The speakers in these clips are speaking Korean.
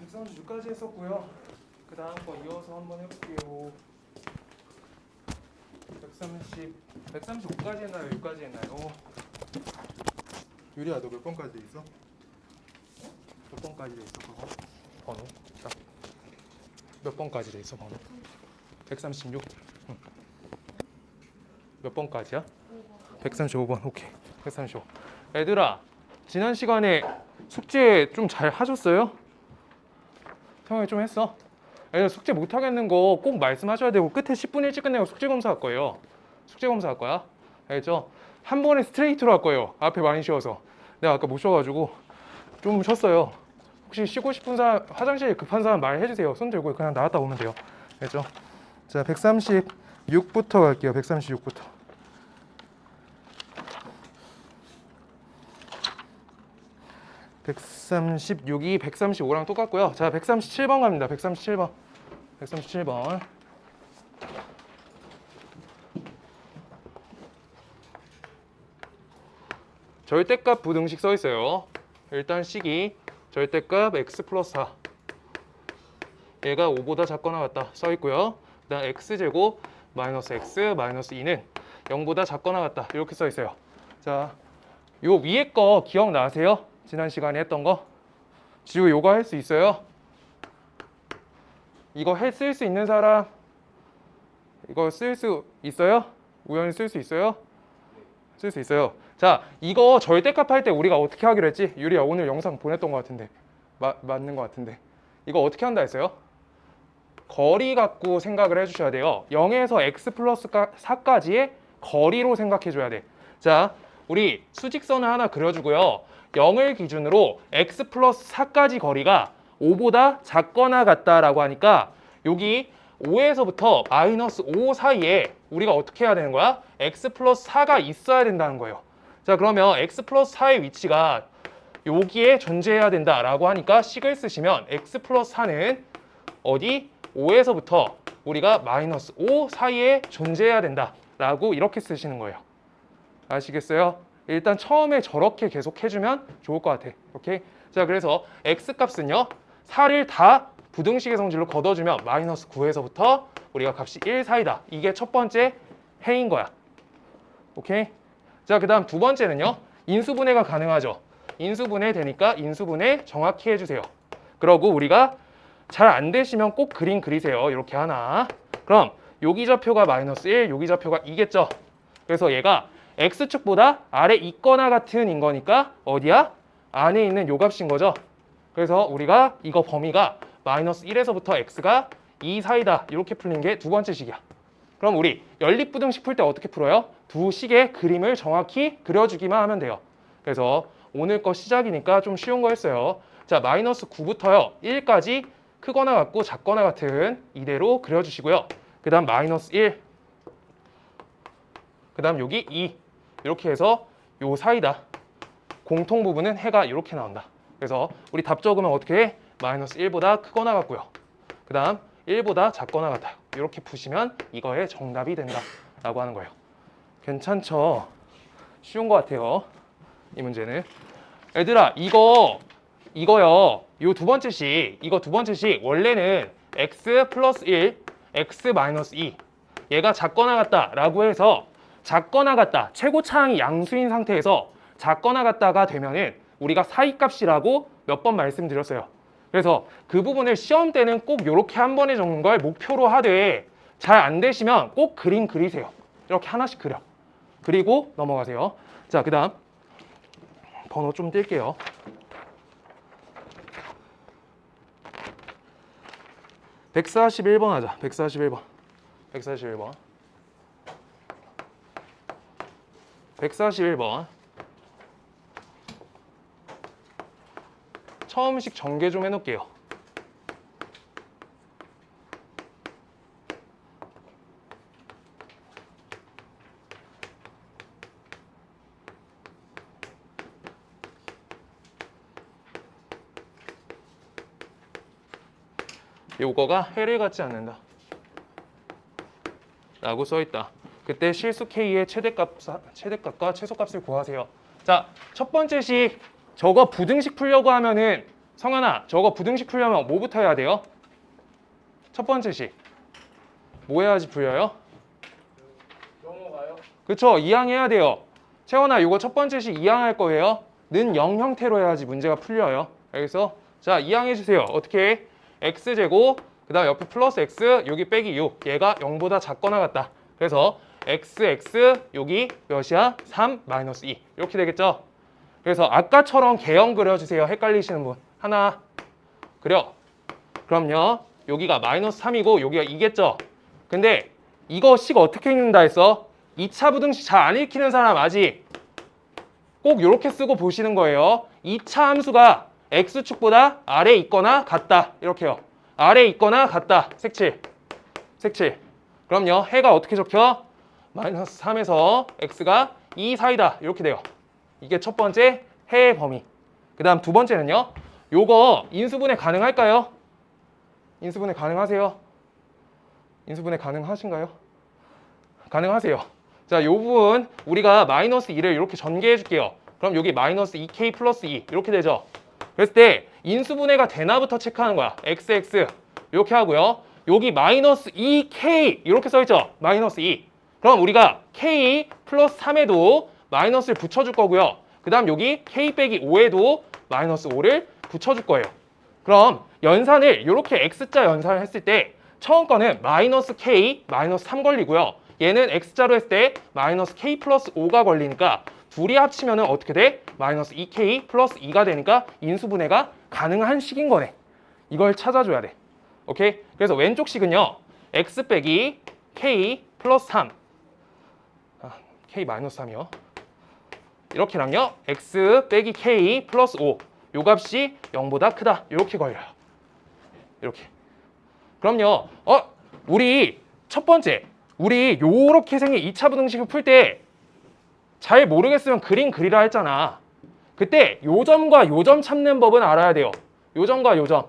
136까지 했었고요. 그 다음 거 이어서 한번 해볼게요. 135까지 했나요? 6까지 했나요? 유리야, 너 몇 번까지 돼 있어? 몇 번까지 돼 있어 그거? 번호? 자, 몇 번까지 돼 있어 번호? 136? 응. 몇 번까지야? 135번. 오케이. 135. 얘들아, 지난 시간에 숙제 좀 잘 하셨어요? 성형이 좀 했어? 애들 숙제 못 하겠는 거 꼭 말씀하셔야 되고 끝에 10분 일찍 끝내고 숙제 검사할 거예요. 숙제 검사할 거야. 알겠죠? 한 번에 스트레이트로 할 거예요. 앞에 많이 쉬어서. 내가 아까 못 쉬어가지고 좀 쉬었어요. 혹시 쉬고 싶은 사람, 화장실 급한 사람 말해주세요. 손 들고 그냥 나갔다 오면 돼요. 알겠죠? 자, 136부터 갈게요. 136부터. 136이 135랑 똑같고요. 자, 137번 갑니다. 137번. 137번. 절대값 부등식 써 있어요. 일단 식이 절대값 x 플러스 4. 얘가 5보다 작거나 같다 써 있고요. 그다음 x제곱 마이너스 x 마이너스 2는 0보다 작거나 같다 이렇게 써 있어요. 자, 요 위에 거 기억나세요? 지난 시간에 했던 거? 지우 요거 할 수 있어요? 이거 쓸 수 있는 사람? 이거 쓸 수 있어요? 우연히 쓸 수 있어요? 쓸 수 있어요. 자, 이거 절대값 할 때 우리가 어떻게 하기로 했지? 유리야, 오늘 영상 보냈던 것 같은데 맞는 것 같은데 이거 어떻게 한다 했어요? 거리 갖고 생각을 해주셔야 돼요. 0에서 x 플러스 4까지의 거리로 생각해 줘야 돼. 자, 우리 수직선을 하나 그려주고요. 0을 기준으로 x 플러스 4까지 거리가 5보다 작거나 같다라고 하니까 여기 5에서부터 마이너스 5 사이에 우리가 어떻게 해야 되는 거야? x 플러스 4가 있어야 된다는 거예요. 자, 그러면 x 플러스 4의 위치가 여기에 존재해야 된다라고 하니까 식을 쓰시면 x 플러스 4는 어디? 5에서부터 우리가 마이너스 5 사이에 존재해야 된다라고 이렇게 쓰시는 거예요. 아시겠어요? 일단 처음에 저렇게 계속 해주면 좋을 것 같아. 오케이? 자, 그래서 x 값은요 4를 다 부등식의 성질로 걷어주면 마이너스 9에서부터 우리가 값이 1 사이다. 이게 첫 번째 해인 거야. 오케이? 자, 그 다음 두 번째는요 인수분해가 가능하죠. 인수분해 되니까 인수분해 정확히 해주세요. 그러고 우리가 잘 안 되시면 꼭 그림 그리세요. 이렇게 하나. 그럼 여기 좌표가 마이너스 1, 여기 좌표가 2겠죠. 그래서 얘가 x축보다 아래 있거나 같은 인 거니까 어디야? 안에 있는 요 값인 거죠. 그래서 우리가 이거 범위가 마이너스 1에서부터 x가 2 사이다. 이렇게 풀린 게 두 번째 식이야. 그럼 우리 연립부등식 풀 때 어떻게 풀어요? 두 식의 그림을 정확히 그려주기만 하면 돼요. 그래서 오늘 거 시작이니까 좀 쉬운 거 했어요. 자, 마이너스 9부터요 1까지 크거나 같고 작거나 같은 이대로 그려주시고요. 그 다음 마이너스 1, 그 다음 여기 2 이렇게 해서 요 사이다. 공통 부분은 해가 이렇게 나온다. 그래서 우리 답 적으면 어떻게 해? 마이너스 1보다 크거나 같고요. 그 다음 1보다 작거나 같아요. 이렇게 푸시면 이거의 정답이 된다라고 하는 거예요. 괜찮죠? 쉬운 것 같아요. 이 문제는. 얘들아, 이거요. 요 두 번째 식, 이거 두 번째 식 원래는 x 플러스 1, x 마이너스 2 얘가 작거나 같다라고 해서 작거나 같다, 최고차항이 양수인 상태에서 작거나 같다가 되면은 우리가 사이값이라고 몇 번 말씀드렸어요. 그래서 그 부분을 시험 때는 꼭 이렇게 한 번에 적는 걸 목표로 하되 잘 안 되시면 꼭 그림 그리세요. 이렇게 하나씩 그려. 그리고 넘어가세요. 자, 그 다음 번호 좀 뛸게요. 141번 하자. 141번. 141번. 141번. 처음식 전개 좀 해놓을게요. 요거가 해를 갖지 않는다 라고 써있다. 그때 실수 K의 최대값과 최소값을 구하세요. 자, 첫 번째 식 저거 부등식 풀려고 하면은 성현아, 저거 부등식 풀려면 뭐부터 해야 돼요? 첫 번째 식. 뭐 해야지 풀려요? 넘어가요? 그쵸, 이항해야 돼요. 채원아, 이거 첫 번째 식 이항할 거예요. 는 0 형태로 해야지 문제가 풀려요. 알겠어? 자, 이항해 주세요. 어떻게 해? x제곱, 그 다음 옆에 플러스 x, 여기 빼기 6. 얘가 0보다 작거나 같다. 그래서 x, 여기 몇이야? 3, 마이너스 2. 이렇게 되겠죠? 그래서 아까처럼 개형 그려주세요. 헷갈리시는 분. 하나 그려. 그럼요. 여기가 마이너스 3이고 여기가 2겠죠? 근데 이거 식 어떻게 읽는다 했어? 2차 부등식 잘 안 읽히는 사람 아직 꼭 이렇게 쓰고 보시는 거예요. 2차 함수가 x축보다 아래에 있거나 같다. 이렇게요. 아래에 있거나 같다. 색칠. 색칠. 그럼요. 해가 어떻게 적혀? 마이너스 3에서 x가 2 사이다. 이렇게 돼요. 이게 첫 번째 해의 범위. 그 다음 두 번째는요. 요거 인수분해 가능할까요? 인수분해 가능하세요? 인수분해 가능하신가요? 가능하세요. 자, 요 부분 우리가 마이너스 2를 이렇게 전개해 줄게요. 그럼 여기 마이너스 2k 플러스 2 이렇게 되죠. 그랬을 때 인수분해가 되나부터 체크하는 거야. xx 이렇게 하고요. 여기 마이너스 2k 이렇게 써있죠. 마이너스 2. 그럼 우리가 k 플러스 3에도 마이너스를 붙여줄 거고요. 그 다음 여기 k 빼기 5에도 마이너스 5를 붙여줄 거예요. 그럼 연산을 이렇게 x자 연산을 했을 때 처음 거는 마이너스 k 마이너스 3 걸리고요. 얘는 x자로 했을 때 마이너스 k 플러스 5가 걸리니까 둘이 합치면 어떻게 돼? 마이너스 2k 플러스 2가 되니까 인수분해가 가능한 식인 거네. 이걸 찾아줘야 돼. 오케이? 그래서 왼쪽 식은요. x 빼기 k 플러스 3 k 마이너스 3이요. 이렇게랑요. x 빼기 k 플러스 5 요 값이 0보다 크다. 이렇게 걸려요. 이렇게. 그럼요. 우리 첫 번째 우리 요렇게 생긴 2차 부등식을 풀 때 잘 모르겠으면 그림 그리라 했잖아. 그때 요 점과 요 점 찾는 법은 알아야 돼요. 요 점과 요 점.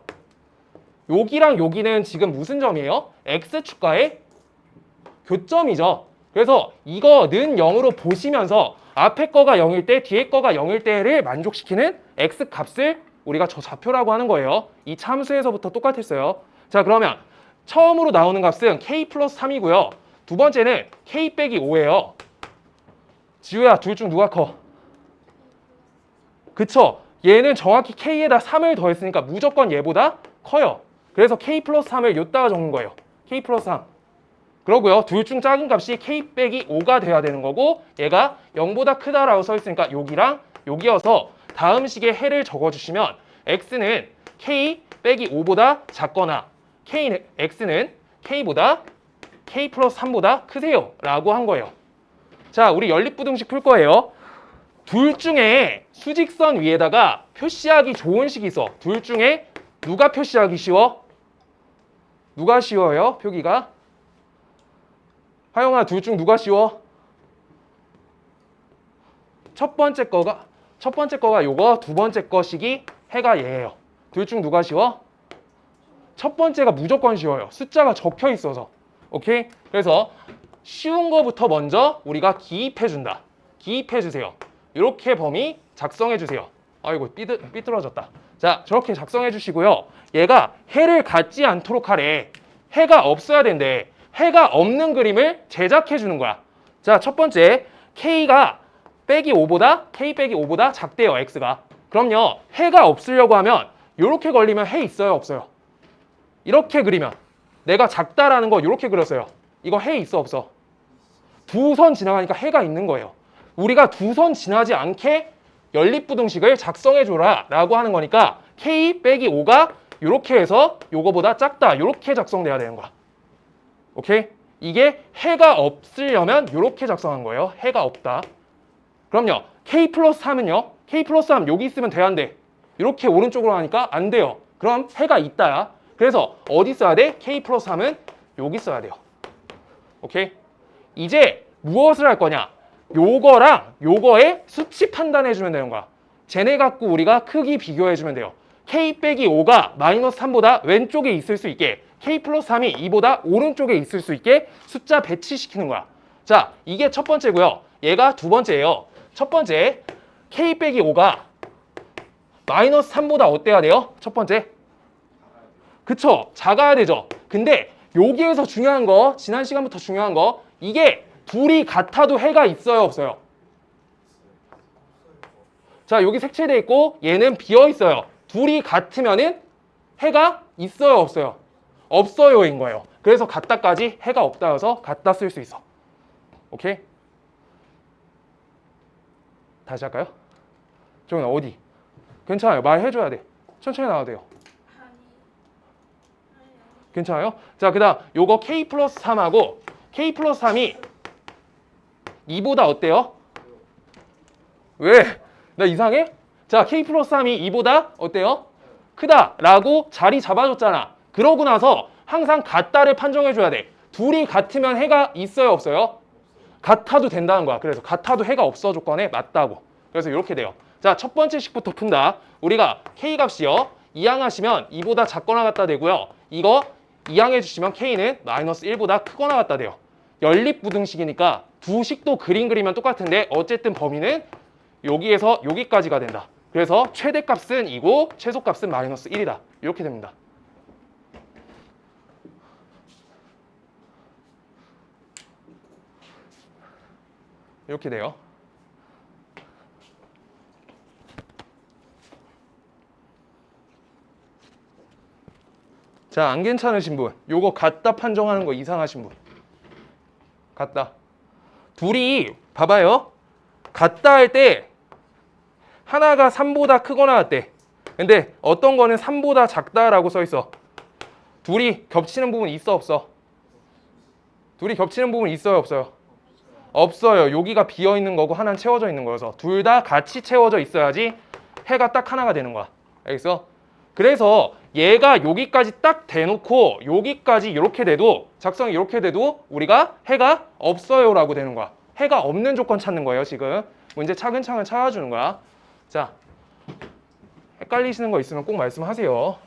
여기랑 여기는 지금 무슨 점이에요? x축과의 교점이죠. 그래서 이거는 0으로 보시면서 앞에 거가 0일 때 뒤에 거가 0일 때를 만족시키는 x 값을 우리가 저 좌표라고 하는 거예요. 이 참수에서부터 똑같았어요. 자, 그러면 처음으로 나오는 값은 k 플러스 3이고요. 두 번째는 k 빼기 5예요. 지우야, 둘 중 누가 커? 그쵸? 얘는 정확히 k에다 3을 더했으니까 무조건 얘보다 커요. 그래서 k 플러스 3을 요따가 적는 거예요. k 플러스 3. 그러고요. 둘 중 작은 값이 k 빼기 5가 돼야 되는 거고 얘가 0보다 크다라고 써 있으니까 여기랑 여기여서 다음 식에 해를 적어주시면 x는 k 빼기 5보다 작거나 x는 k보다 k 플러스 3보다 크세요 라고 한 거예요. 자, 우리 연립부등식 풀 거예요. 둘 중에 수직선 위에다가 표시하기 좋은 식이 있어. 둘 중에 누가 표시하기 쉬워? 누가 쉬워요? 표기가? 하영아, 둘 중 누가 쉬워? 첫 번째 거가 요거, 두 번째 거 식이 해가 얘예요. 둘 중 누가 쉬워? 첫 번째가 무조건 쉬워요. 숫자가 적혀 있어서. 오케이? 그래서 쉬운 거부터 먼저 우리가 기입해 준다. 기입해 주세요. 이렇게 범위 작성해 주세요. 아이고, 삐뚤어졌다. 자, 저렇게 작성해 주시고요. 얘가 해를 갖지 않도록 하래. 해가 없어야 된대. 해가 없는 그림을 제작해 주는 거야. 자, 첫 번째 k가 빼기 5보다 k 빼기 5보다 작대요. x가. 그럼요. 해가 없으려고 하면 이렇게 걸리면 해 있어요, 없어요? 이렇게 그리면 내가 작다라는 거 이렇게 그렸어요. 이거 해 있어, 없어? 두 선 지나가니까 해가 있는 거예요. 우리가 두 선 지나지 않게 연립부등식을 작성해 줘라 라고 하는 거니까 k 빼기 5가 이렇게 해서 요거보다 작다 이렇게 작성돼야 되는 거야. 오케이? 이게 해가 없으려면 이렇게 작성한 거예요. 해가 없다. 그럼요. k 플러스 3은요. k 플러스 3 여기 있으면 돼, 안 돼? 이렇게 오른쪽으로 하니까 안 돼요. 그럼 해가 있다야. 그래서 어디 써야 돼? k 플러스 3은 여기 써야 돼요. 오케이? 이제 무엇을 할 거냐? 요거랑 요거의 수치 판단해 주면 되는 거야. 쟤네 갖고 우리가 크기 비교해 주면 돼요. k 빼기 5가 마이너스 3보다 왼쪽에 있을 수 있게, k 플러스 3이 2보다 오른쪽에 있을 수 있게 숫자 배치시키는 거야. 자, 이게 첫 번째고요. 얘가 두 번째예요. 첫 번째, k 빼기 5가 마이너스 3보다 어때야 돼요? 첫 번째. 그쵸? 작아야 되죠. 근데 여기에서 중요한 거, 지난 시간부터 중요한 거, 이게 둘이 같아도 해가 있어요, 없어요? 자, 여기 색칠돼 있고 얘는 비어 있어요. 둘이 같으면은 해가 있어요, 없어요? 없어요인 거예요. 그래서 같다까지 해가 없다여서 같다 쓸 수 있어. 오케이? 다시 할까요? 정은아 어디? 괜찮아요. 말해줘야 돼. 천천히 나와도 돼요. 괜찮아요? 자, 그 다음 요거 K 플러스 3하고 K 플러스 3이 2보다 어때요? 왜? 나 이상해? 자, K 플러스 3이 2보다 어때요? 크다 라고 자리 잡아줬잖아. 그러고 나서 항상 같다를 판정해줘야 돼. 둘이 같으면 해가 있어요, 없어요? 같아도 된다는 거야. 그래서 같아도 해가 없어 조건에 맞다고. 그래서 이렇게 돼요. 자, 첫 번째 식부터 푼다. 우리가 K 값이요. 이항하시면 2보다 작거나 같다 되고요. 이거 이항해 주시면 K는 마이너스 1보다 크거나 같다 돼요. 연립부등식이니까 두 식도 그림 그리면 똑같은데 어쨌든 범위는 여기에서 여기까지가 된다. 그래서 최대값은 2고 최소값은 마이너스 1이다. 이렇게 됩니다. 이렇게 돼요. 자, 안 괜찮으신 분, 요거 같다 판정하는 거 이상하신 분, 같다. 둘이 봐봐요. 같다 할 때 하나가 3보다 크거나 같대. 근데 어떤 거는 3보다 작다라고 써 있어. 둘이 겹치는 부분 있어, 없어? 둘이 겹치는 부분 있어요, 없어요? 없어요. 여기가 비어 있는 거고 하나는 채워져 있는 거여서 둘 다 같이 채워져 있어야지 해가 딱 하나가 되는 거야. 알겠어? 그래서 얘가 여기까지 딱 대놓고 여기까지 이렇게 돼도 작성이 이렇게 돼도 우리가 해가 없어요라고 되는 거야. 해가 없는 조건 찾는 거예요, 지금. 문제 차근차근 찾아주는 거야. 자, 헷갈리시는 거 있으면 꼭 말씀하세요.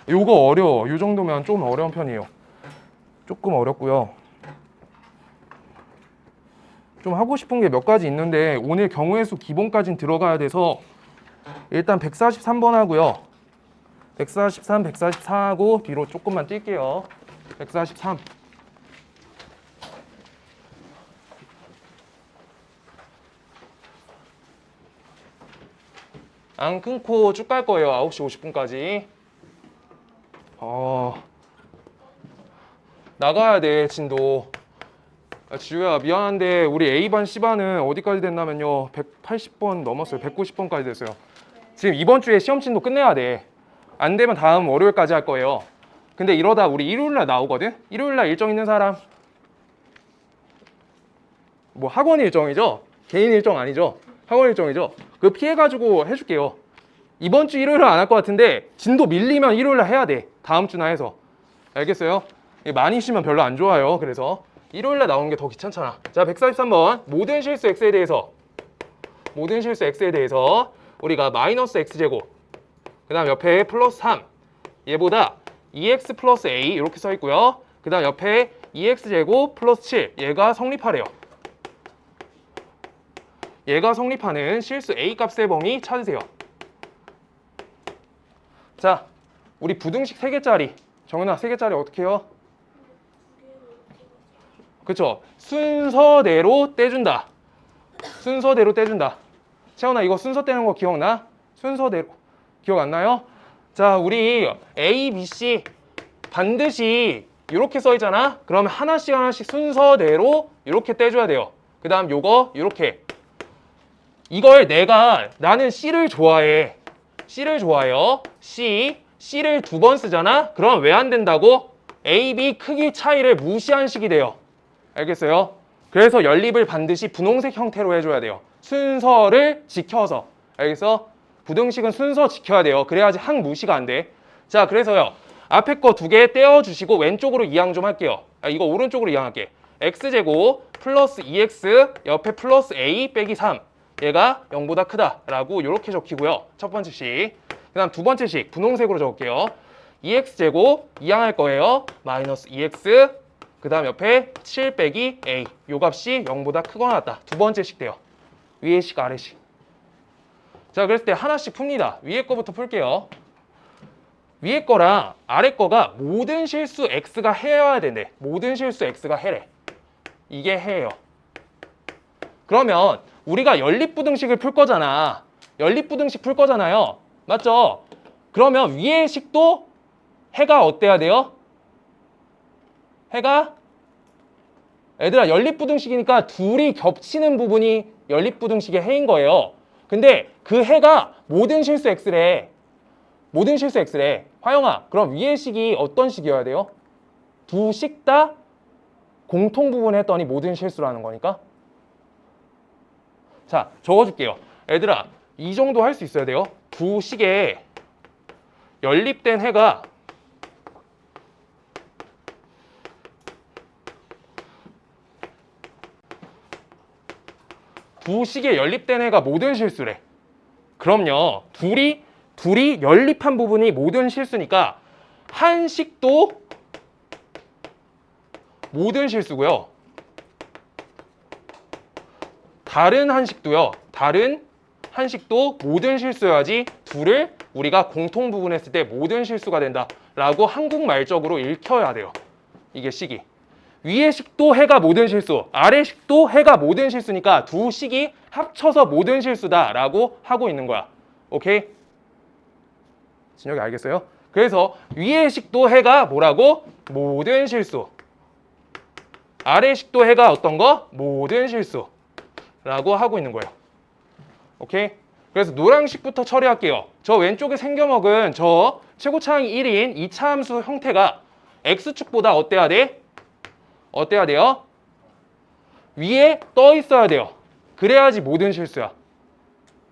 요거 어려워. 요 정도면 좀 어려운 편이에요. 조금 어렵고요. 좀 하고 싶은 게 몇 가지 있는데 오늘 경우의 수 기본까지는 들어가야 돼서 일단 143번 하고요. 143, 144하고 뒤로 조금만 뛸게요. 143. 안 끊고 쭉 갈 거예요. 9시 50분까지. 나가야 돼, 진도. 지우야, 미안한데 우리 A반, C반은 어디까지 됐냐면요. 180번 넘었어요. 190번까지 됐어요. 지금 이번 주에 시험 진도 끝내야 돼. 안 되면 다음 월요일까지 할 거예요. 근데 이러다 우리 일요일날 나오거든? 일요일날 일정 있는 사람? 뭐 학원 일정이죠? 개인 일정 아니죠? 학원 일정이죠? 그거 피해가지고 해줄게요. 이번 주 일요일은 안 할 것 같은데 진도 밀리면 일요일날 해야 돼. 다음 주나 해서. 알겠어요? 많이 쉬면 별로 안 좋아요. 그래서 일요일날 나오는 게 더 귀찮잖아. 자, 143번 모든 실수 x에 대해서 우리가 마이너스 x제곱 그 다음 옆에 플러스 3 얘보다 2x 플러스 a 이렇게 써 있고요. 그 다음 옆에 2x제곱 플러스 7 얘가 성립하래요. 얘가 성립하는 실수 a 값의 범위 찾으세요. 자, 우리 부등식 3개짜리 정은아 3개짜리 어떻게 해요? 그쵸? 순서대로 떼준다. 순서대로 떼준다. 채원아 이거 순서 떼는 거 기억나? 순서대로. 기억 안 나요? 자, 우리 A, B, C 반드시 이렇게 써 있잖아? 그러면 하나씩 순서대로 이렇게 떼줘야 돼요. 그 다음 요거 이렇게. 이걸 나는 C를 좋아해. C를 좋아해요. C를 2번 쓰잖아? 그럼 왜 안 된다고? A, B 크기 차이를 무시한 식이 돼요. 알겠어요? 그래서 연립을 반드시 분홍색 형태로 해줘야 돼요. 순서를 지켜서. 알겠어? 부등식은 순서 지켜야 돼요. 그래야지 항 무시가 안 돼. 자, 그래서요. 앞에 거 2개 떼어주시고 왼쪽으로 이항 좀 할게요. 이거 오른쪽으로 이항할게. x제곱 플러스 2x 옆에 플러스 a 빼기 3. 얘가 0보다 크다라고 이렇게 적히고요. 첫 번째 식. 그 다음 두 번째 식 분홍색으로 적을게요. 2x제곱 이항할 거예요. 마이너스 2x 그 다음 옆에 7 빼기 A. 요 값이 0보다 크거나 같다. 두 번째 식 돼요. 위에 식, 아래 식. 자, 그랬을 때 하나씩 풉니다. 위에 거부터 풀게요. 위에 거랑 아래 거가 모든 실수 x가 해여야 된대. 모든 실수 x가 해래. 이게 해예요. 그러면 우리가 연립부등식을 풀 거잖아. 연립부등식 풀 거잖아요. 맞죠? 그러면 위의 식도 해가 어때야 돼요? 해가 얘들아 연립부등식이니까 둘이 겹치는 부분이 연립부등식의 해인 거예요. 근데 그 해가 모든 실수 x래. 모든 실수 x래. 화영아, 그럼 위의 식이 어떤 식이어야 돼요? 두 식 다 공통 부분 했더니 모든 실수라는 거니까. 자, 적어줄게요. 얘들아, 이 정도 할 수 있어야 돼요. 두 식에 연립된 해가 두 식에 연립된 해가 모든 실수래. 그럼요. 둘이 연립한 부분이 모든 실수니까 한 식도 모든 실수고요. 다른 한 식도요. 다른 한 식도 모든 실수여야지 둘을 우리가 공통 부분했을 때 모든 실수가 된다라고 한국말적으로 읽혀야 돼요. 이게 식이. 위의 식도 해가 모든 실수, 아래 식도 해가 모든 실수니까 두 식이 합쳐서 모든 실수다라고 하고 있는 거야. 오케이? 진혁이 알겠어요? 그래서 위의 식도 해가 뭐라고? 모든 실수. 아래 식도 해가 어떤 거? 모든 실수라고 하고 있는 거예요. 오케이? 그래서 노란식부터 처리할게요. 저 왼쪽에 생겨먹은 저 최고차항이 1인 2차 함수 형태가 x축보다 어때야 돼? 어때야 돼요? 위에 떠 있어야 돼요. 그래야지 모든 실수야.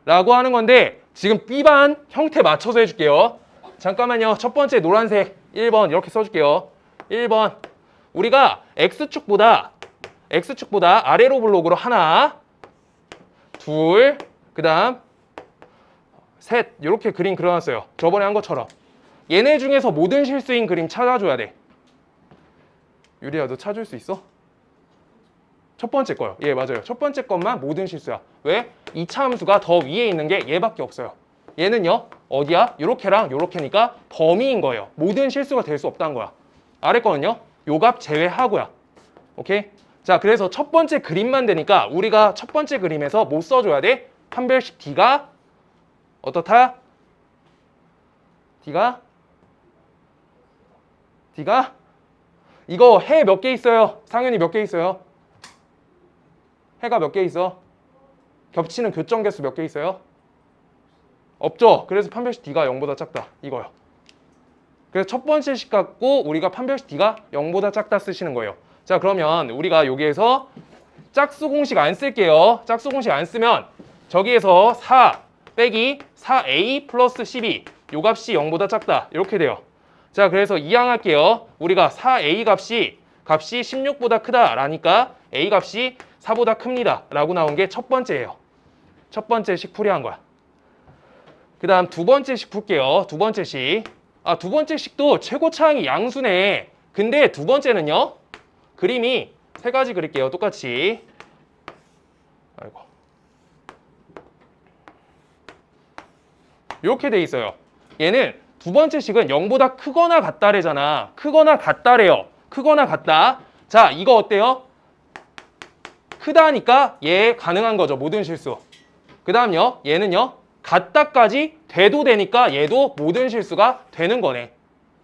라고 하는 건데 지금 B반 형태 맞춰서 해줄게요. 잠깐만요. 첫 번째 노란색 1번 이렇게 써줄게요. 1번 우리가 X축보다 아래로 블록으로 하나, 둘, 그 다음 셋 이렇게 그림 그려놨어요. 저번에 한 것처럼. 얘네 중에서 모든 실수인 그림 찾아줘야 돼. 유리야, 너 찾을 수 있어? 첫 번째 거요. 예, 맞아요. 첫 번째 것만 모든 실수야. 왜? 2차 함수가 더 위에 있는 게 얘밖에 없어요. 얘는요, 어디야? 요렇게랑 요렇게니까 범위인 거예요. 모든 실수가 될 수 없다는 거야. 아래 거는요, 요 값 제외하고야. 오케이? 자, 그래서 첫 번째 그림만 되니까 우리가 첫 번째 그림에서 뭐 써줘야 돼? 판별식 D가 어떻다? D가 이거 해 몇 개 있어요? 상현이 몇 개 있어요? 해가 몇 개 있어? 겹치는 교점 개수 몇 개 있어요? 없죠? 그래서 판별식 D가 0보다 작다. 이거요. 그래서 첫 번째 식 갖고 우리가 판별식 D가 0보다 작다 쓰시는 거예요. 자, 그러면 우리가 여기에서 짝수 공식 안 쓸게요. 짝수 공식 안 쓰면 저기에서 4 빼기 4A 플러스 12 요 값이 0보다 작다. 이렇게 돼요. 자, 그래서 이항할게요. 우리가 4A 값이 16보다 크다라니까 A 값이 4보다 큽니다. 라고 나온 게 첫 번째예요. 첫 번째 식 풀이한 거야. 그 다음 두 번째 식 풀게요. 두 번째 식. 두 번째 식도 최고차항이 양수네. 근데 두 번째는요. 그림이 세 가지 그릴게요. 똑같이. 아이고. 이렇게 돼 있어요. 얘는 두 번째 식은 0보다 크거나 같다래잖아. 크거나 같다래요. 크거나 같다. 자, 이거 어때요? 크다니까 얘 가능한 거죠. 모든 실수. 그 다음요. 얘는요. 같다까지 돼도 되니까 얘도 모든 실수가 되는 거네.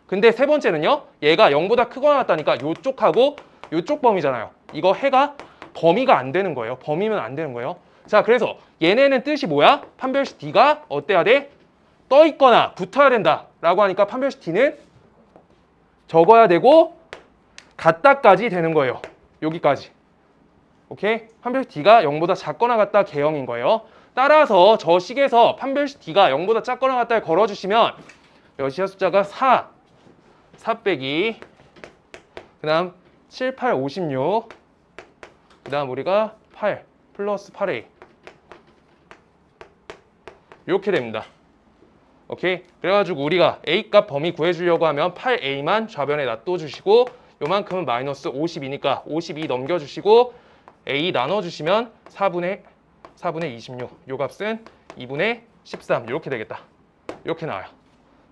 근데 세 번째는요. 얘가 0보다 크거나 같다니까 요쪽하고 요쪽 범위잖아요. 이거 해가 범위가 안 되는 거예요. 범위면 안 되는 거예요. 자, 그래서 얘네는 뜻이 뭐야? 판별식 D가 어때야 돼? 떠 있거나 붙어야 된다 라고 하니까 판별식 D는 적어야 되고 같다까지 되는 거예요. 여기까지. 오케이? 판별식 D가 0보다 작거나 같다 개형인 거예요. 따라서 저 식에서 판별식 D가 0보다 작거나 같다를 걸어주시면 몇이야? 숫자가 4 빼기 그 다음 7, 8, 56 그 다음 우리가 8 플러스 8A 이렇게 됩니다. 오케이? 그래가지고 우리가 A값 범위 구해주려고 하면 8A만 좌변에 놔둬주시고 요만큼은 마이너스 52니까 52 넘겨주시고 A 나눠주시면 4분의 26. 요 값은 2분의 13 이렇게 되겠다. 이렇게 나와요.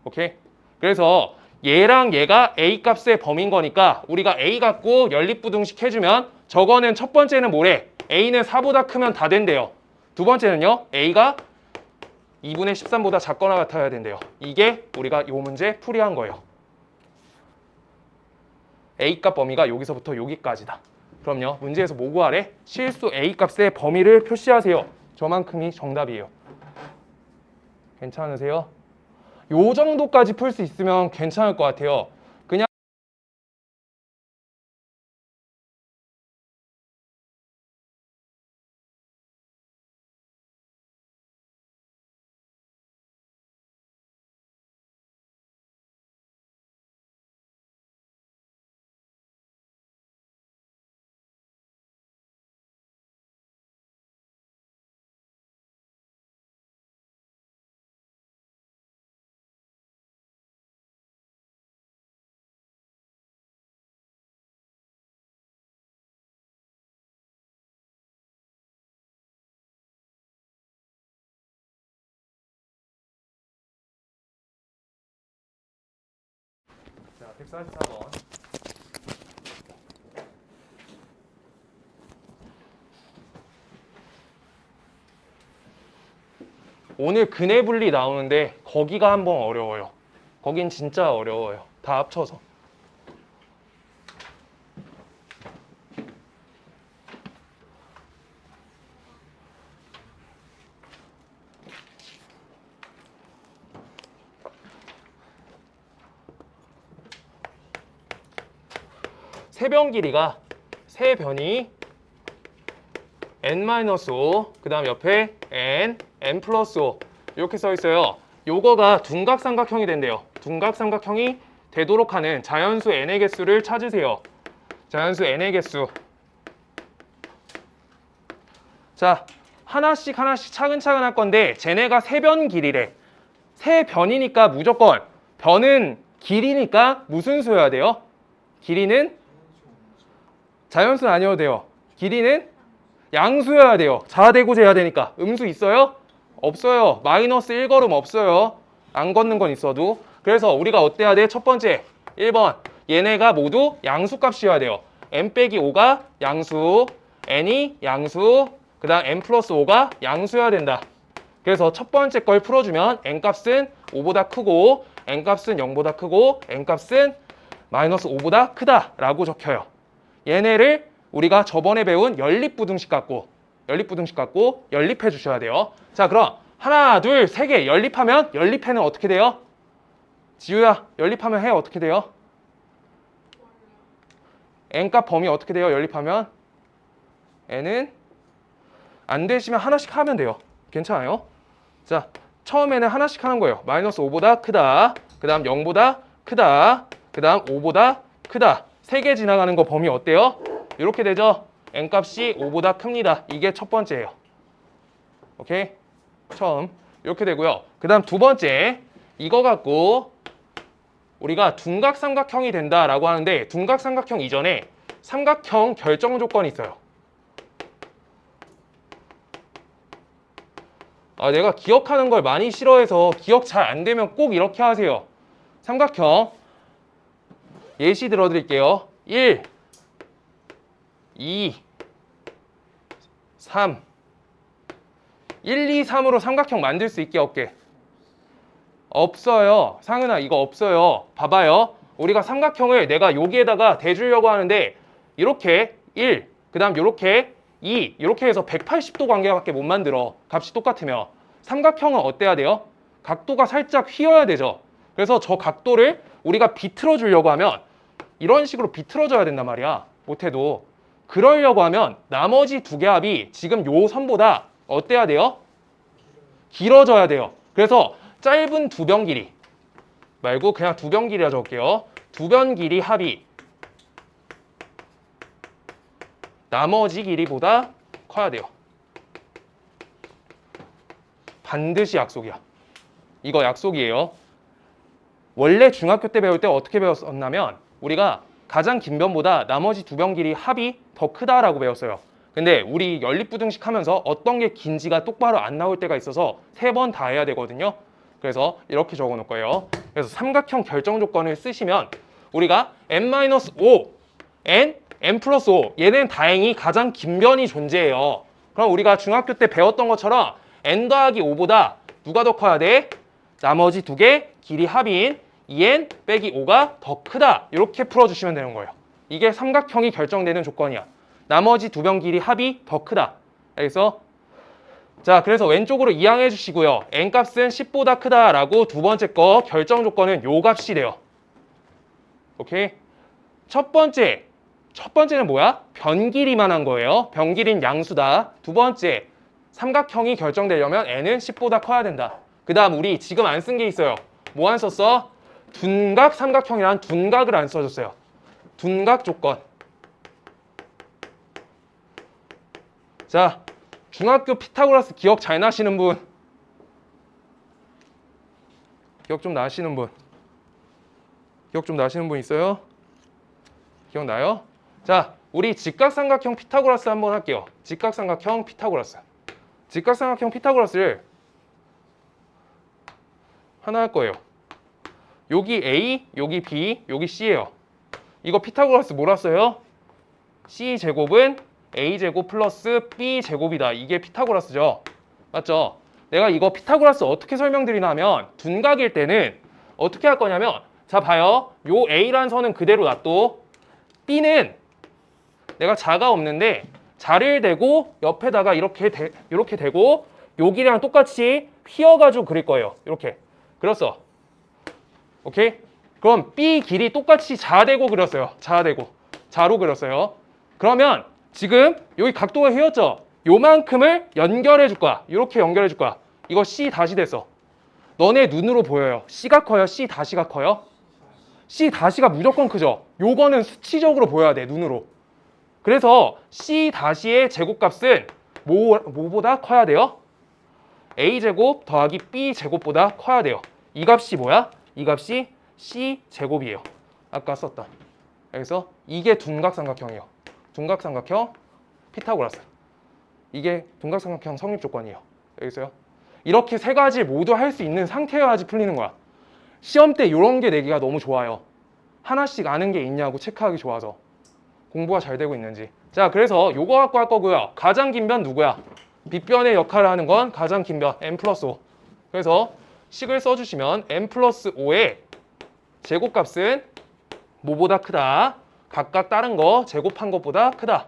오케이? 그래서 얘랑 얘가 A 값의 범위인 거니까 우리가 A 갖고 연립부등식 해주면 저거는 첫 번째는 뭐래? A는 4보다 크면 다 된대요. 두 번째는요. A가 2분의 13보다 작거나 같아야 된대요. 이게 우리가 요 문제 풀이한 거예요. A값 범위가 여기서부터 여기까지다. 그럼요. 문제에서 뭐 구하래? 실수 A값의 범위를 표시하세요. 저만큼이 정답이에요. 괜찮으세요? 요 정도까지 풀 수 있으면 괜찮을 것 같아요. 그냥 자, 144번. 오늘 근해 분리 나오는데 거기가 한번 어려워요. 거긴 진짜 어려워요. 다 합쳐서. 세변 길이가 세 변이 n-5, 그 다음 옆에 n 플러스 5 이렇게 써 있어요. 요거가 둔각삼각형이 된대요. 둔각삼각형이 되도록 하는 자연수 n의 개수를 찾으세요. 자연수 n의 개수. 자, 하나씩 차근차근 할 건데 쟤네가 세 변 길이래. 세 변이니까 무조건 변은 길이니까 무슨 수여야 돼요? 길이는 자연수는 아니어도 돼요. 길이는 양수여야 돼요. 자대고 재야 되니까. 음수 있어요? 없어요. 마이너스 1걸음 없어요. 안 걷는 건 있어도. 그래서 우리가 어때야 돼? 첫 번째 1번 얘네가 모두 양수값이어야 돼요. n-5가 양수, n이 양수, 그 다음 n 플러스 5가 양수여야 된다. 그래서 첫 번째 걸 풀어주면 n값은 5보다 크고 n값은 0보다 크고 n값은 마이너스 5보다 크다 라고 적혀요. 얘네를 우리가 저번에 배운 연립부등식 갖고 연립해 주셔야 돼요. 자, 그럼 하나, 둘, 세 개 연립하면 연립해는 어떻게 돼요? 지우야, 연립하면 해 어떻게 돼요? n값 범위 어떻게 돼요? 연립하면 n은 안 되시면 하나씩 하면 돼요. 괜찮아요? 자, 처음에는 하나씩 하는 거예요. 마이너스 5보다 크다. 그 다음 0보다 크다. 그 다음 5보다 크다. 3개 지나가는 거 범위 어때요? 이렇게 되죠? n값이 5보다 큽니다. 이게 첫 번째예요. 오케이? 처음. 이렇게 되고요. 그 다음 두 번째. 이거 갖고 우리가 둔각삼각형이 된다라고 하는데 둔각삼각형 이전에 삼각형 결정 조건이 있어요. 내가 기억하는 걸 많이 싫어해서 기억 잘 안 되면 꼭 이렇게 하세요. 삼각형 예시 들어드릴게요. 1, 2, 3 1, 2, 3으로 삼각형 만들 수 있게 없게? 없어요. 상은아 이거 없어요. 봐봐요. 우리가 삼각형을 내가 여기에다가 대주려고 하는데 이렇게 1, 그 다음 이렇게 2 이렇게 해서 180도 관계밖에 못 만들어. 값이 똑같으면. 삼각형은 어때야 돼요? 각도가 살짝 휘어야 되죠. 그래서 저 각도를 우리가 비틀어 주려고 하면 이런 식으로 비틀어 줘야 된단 말이야. 못해도. 그러려고 하면 나머지 두 개 합이 지금 요 선보다 어때야 돼요? 길어져야 돼요. 그래서 짧은 두 변 길이 말고 그냥 두 변 길이라 적을게요. 두 변 길이 합이 나머지 길이보다 커야 돼요. 반드시 약속이야. 이거 약속이에요. 원래 중학교 때 배울 때 어떻게 배웠었냐면 우리가 가장 긴 변보다 나머지 두 변 길이 합이 더 크다라고 배웠어요. 근데 우리 연립부등식 하면서 어떤 게 긴지가 똑바로 안 나올 때가 있어서 3번 다 해야 되거든요. 그래서 이렇게 적어 놓을 거예요. 그래서 삼각형 결정 조건을 쓰시면 우리가 n-5, n 플러스 5 얘는 다행히 가장 긴 변이 존재해요. 그럼 우리가 중학교 때 배웠던 것처럼 n 더하기 5보다 누가 더 커야 돼? 나머지 두 개 길이 합인 2n 빼기 5가 더 크다. 이렇게 풀어주시면 되는 거예요. 이게 삼각형이 결정되는 조건이야. 나머지 두 변 길이 합이 더 크다. 알겠어? 자, 그래서 왼쪽으로 이항해 주시고요. n 값은 10보다 크다라고 두 번째 거 결정 조건은 요 값이 돼요. 오케이? 첫 번째는 뭐야? 변 길이만 한 거예요. 변 길이는 양수다. 두 번째, 삼각형이 결정되려면 n은 10보다 커야 된다. 그 다음 우리 지금 안 쓴 게 있어요. 뭐 안 썼어? 둔각 삼각형이란 둔각을 안 써줬어요. 둔각 조건. 자, 중학교 피타고라스 기억 잘 나시는 분? 기억 좀 나시는 분? 기억 좀 나시는 분 있어요? 기억나요? 자, 우리 직각삼각형 피타고라스 한번 할게요. 직각삼각형 피타고라스. 직각삼각형 피타고라스를 하나 할 거예요. 여기 A, 여기 B, 여기 C예요. 이거 피타고라스 뭐라 써요? C제곱은 A제곱 플러스 B제곱이다. 이게 피타고라스죠. 맞죠? 내가 이거 피타고라스 어떻게 설명드리냐면 둔각일 때는 어떻게 할 거냐면 자 봐요. 요 A라는 선은 그대로 놔둬. B는 내가 자가 없는데 자를 대고 옆에다가 이렇게 대고 여기랑 똑같이 휘어가지고 그릴 거예요. 이렇게 그렸어. 오케이? 그럼 B 길이 똑같이 자대고 그렸어요. 자대고 자로 그렸어요. 그러면 지금 여기 각도가 휘었죠? 요만큼을 연결해 줄 거야. 이렇게 연결해 줄 거야. 이거 C 다시 됐어. 너네 눈으로 보여요. C가 커요? C 다시가 커요? C 다시가 무조건 크죠? 요거는 수치적으로 보여야 돼. 눈으로. 그래서 C 다시의 제곱값은 뭐보다 커야 돼요? A제곱 더하기 B제곱보다 커야 돼요. 이 값이 뭐야? 이 값이 C제곱이에요. 아까 썼던. 그래서 이게 둔각삼각형이에요. 둔각삼각형 피타고라스. 이게 둔각삼각형 성립 조건이에요. 알겠어요? 이렇게 세 가지 모두 할 수 있는 상태여야지 풀리는 거야. 시험 때 이런 게 내기가 너무 좋아요. 하나씩 아는 게 있냐고 체크하기 좋아서. 공부가 잘 되고 있는지. 자, 그래서 요거 갖고 할 거고요. 가장 긴 변 누구야? 빗변의 역할을 하는 건 가장 긴 변 n 플러스 5. 그래서 식을 써주시면 n 플러스 5의 제곱값은 뭐보다 크다? 각각 다른 거 제곱한 것보다 크다.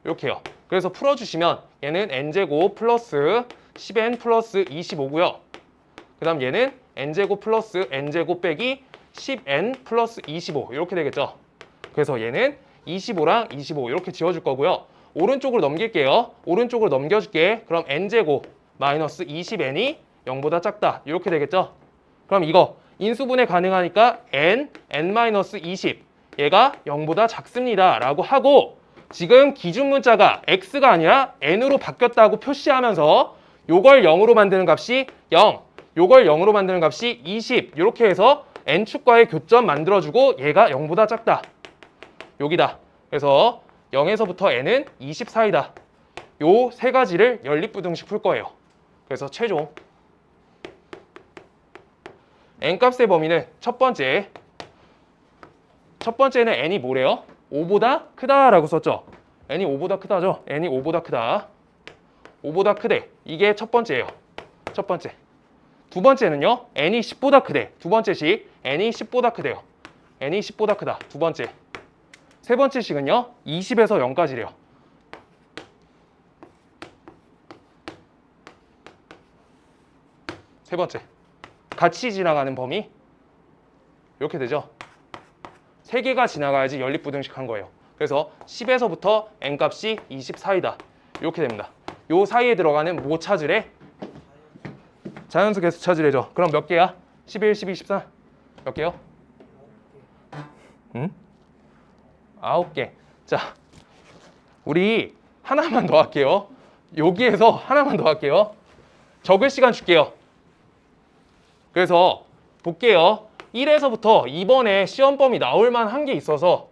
이렇게요. 그래서 풀어주시면 얘는 n제곱 플러스 10n 플러스 25고요. 그 다음 얘는 n제곱 플러스 n제곱 빼기 10n 플러스 25 이렇게 되겠죠. 그래서 얘는 25랑 25 이렇게 지워줄 거고요. 오른쪽으로 넘길게요. 오른쪽으로 넘겨줄게. 그럼 n제곱 마이너스 20n이 0보다 작다. 이렇게 되겠죠. 그럼 이거 인수분해 가능하니까 n-20 얘가 0보다 작습니다. 라고 하고 지금 기준 문자가 x가 아니라 n으로 바뀌었다고 표시하면서 요걸 0으로 만드는 값이 0, 요걸 0으로 만드는 값이 20 이렇게 해서 n축과의 교점 만들어주고 얘가 0보다 작다. 여기다. 그래서 0에서부터 n은 20 사이다. 요 세 가지를 연립부등식 풀 거예요. 그래서 최종 n값의 범위는 첫 번째는 n이 뭐래요? 5보다 크다라고 썼죠. n이 5보다 크다죠. n이 5보다 크다. 5보다 크대. 이게 첫 번째예요. 첫 번째. 두 번째는요. n이 10보다 크대. 두 번째 식 n이 10보다 크대요. n이 10보다 크다. 두 번째. 세 번째 식은요. 20에서 0까지래요. 세 번째. 같이 지나가는 범위 이렇게 되죠. 세 개가 지나가야지 연립부등식 한 거예요. 그래서 10에서부터 n값이 20 사이다. 이렇게 됩니다. 요 사이에 들어가는 뭐 찾으래? 자연수 개수 찾으래죠. 그럼 몇 개야? 11, 12, 13? 몇 개요? 9개. 자, 우리 하나만 더 할게요. 여기에서 하나만 더 할게요. 적을 시간 줄게요. 그래서 볼게요. 1에서부터 이번에 시험범위 나올 만한 게 있어서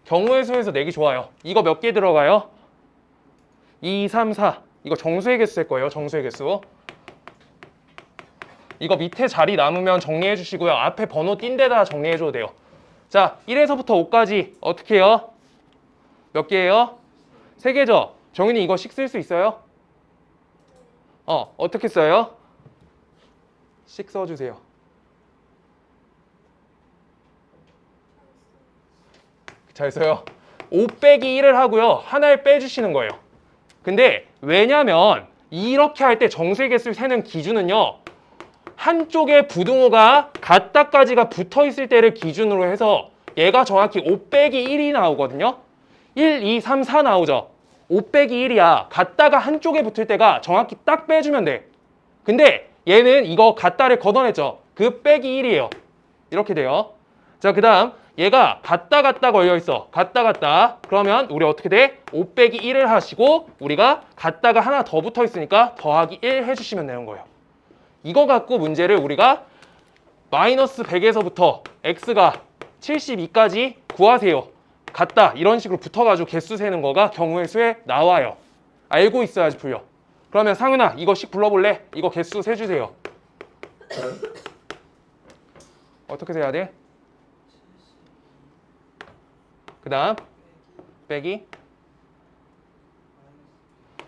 경우의 수에서 내기 좋아요. 이거 몇 개 들어가요? 2, 3, 4. 이거 정수의 개수 될 거예요. 정수의 개수. 이거 밑에 자리 남으면 정리해 주시고요. 앞에 번호 띈 데다 정리해 줘도 돼요. 자, 1에서부터 5까지 어떻게 해요? 몇 개예요? 3개죠? 정윤이 이거 식 쓸 수 있어요? 어떻게 써요? 식 써주세요. 잘 써요. 5 빼기 1을 하고요. 하나를 빼주시는 거예요. 근데 왜냐면 이렇게 할 때 정수의 개수를 세는 기준은요. 한쪽에 부등호가 같다까지가 붙어 있을 때를 기준으로 해서 얘가 정확히 5 빼기 1이 나오거든요. 1, 2, 3, 4 나오죠. 5 빼기 1이야. 같다가 한쪽에 붙을 때가 정확히 딱 빼주면 돼. 근데 얘는 이거 같다를 걷어냈죠. 그 빼기 1이에요. 이렇게 돼요. 자, 그 다음 얘가 같다 걸려 있어. 같다. 그러면 우리 어떻게 돼? 5 빼기 1을 하시고 우리가 같다가 하나 더 붙어 있으니까 더하기 1 해주시면 되는 거예요. 이거 갖고 문제를 우리가 마이너스 100에서부터 x가 72까지 구하세요. 같다 이런 식으로 붙어가지고 개수 세는 거가 경우의 수에 나와요. 알고 있어야지 풀려. 그러면 상윤아 이거 식 불러볼래? 이거 개수 세주세요. 어떻게 세야 돼? 그 다음 빼기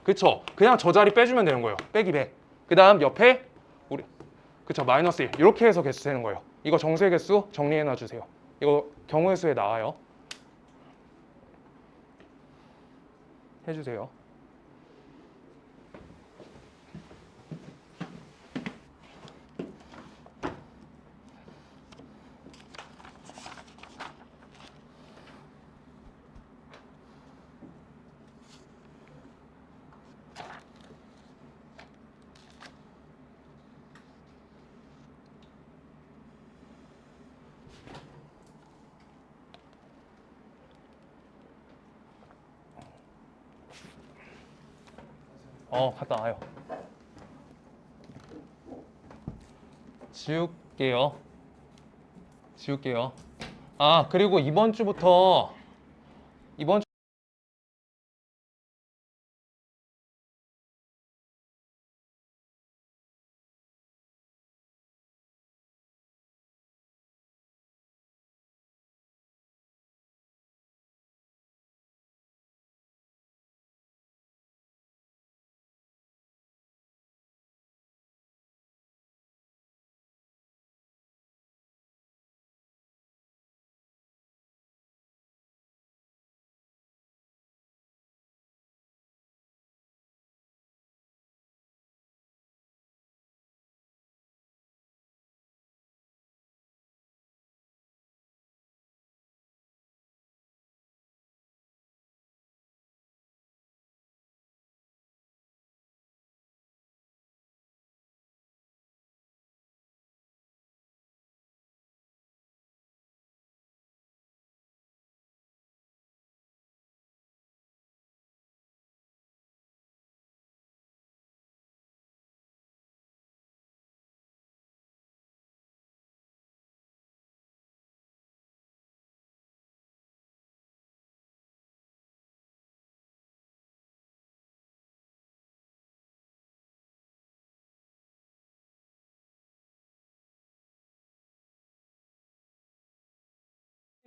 그쵸 그냥 저 자리 빼주면 되는 거예요. 빼기 100. 그 다음 옆에 우리 그쵸 마이너스 1 이렇게 해서 개수 세는 거예요. 이거 정수의 개수 정리해 놔주세요. 이거 경우의 수에 나와요. 해주세요. 갔다 와요. 지울게요. 그리고 이번 주부터 이번 주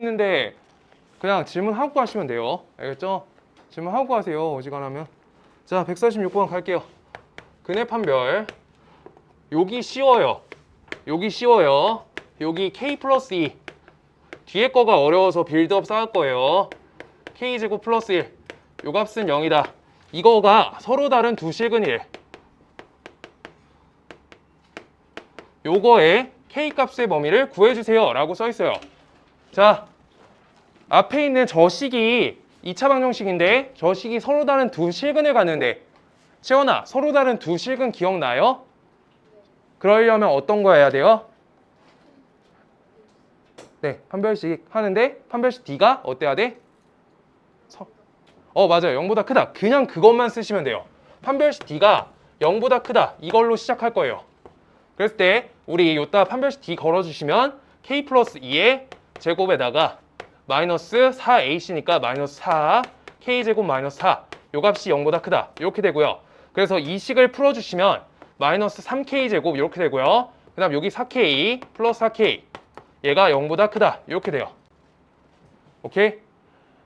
있는데 그냥 질문하고 가시면 돼요. 알겠죠? 질문하고 가세요. 어지간하면. 자, 146번 갈게요. 근해 판별. 여기 쉬워요. 여기 k 플러스 2. 뒤에 거가 어려워서 빌드업 쌓을 거예요. k제곱 플러스 1. 요 값은 0이다. 이거가 서로 다른 두 실근일. 요거의 k 값의 범위를 구해주세요 라고 써 있어요. 자, 앞에 있는 저 식이 2차 방정식인데 저 식이 서로 다른 두 실근을 갖는데 채원아 서로 다른 두 실근 기억나요? 그러려면 어떤 거 해야 돼요? 네, 판별식 하는데 판별식 D가 어때야 돼? 맞아요. 0보다 크다. 그냥 그것만 쓰시면 돼요. 판별식 D가 0보다 크다. 이걸로 시작할 거예요. 그랬을 때 우리 요따 판별식 D 걸어주시면 k 플러스 2의 제곱에다가 마이너스 4ac니까 마이너스 4 k제곱 마이너스 4 요 값이 0보다 크다 이렇게 되고요. 그래서 이 식을 풀어주시면 마이너스 3k제곱 이렇게 되고요. 그 다음 여기 4k 플러스 4k 얘가 0보다 크다 이렇게 돼요. 오케이?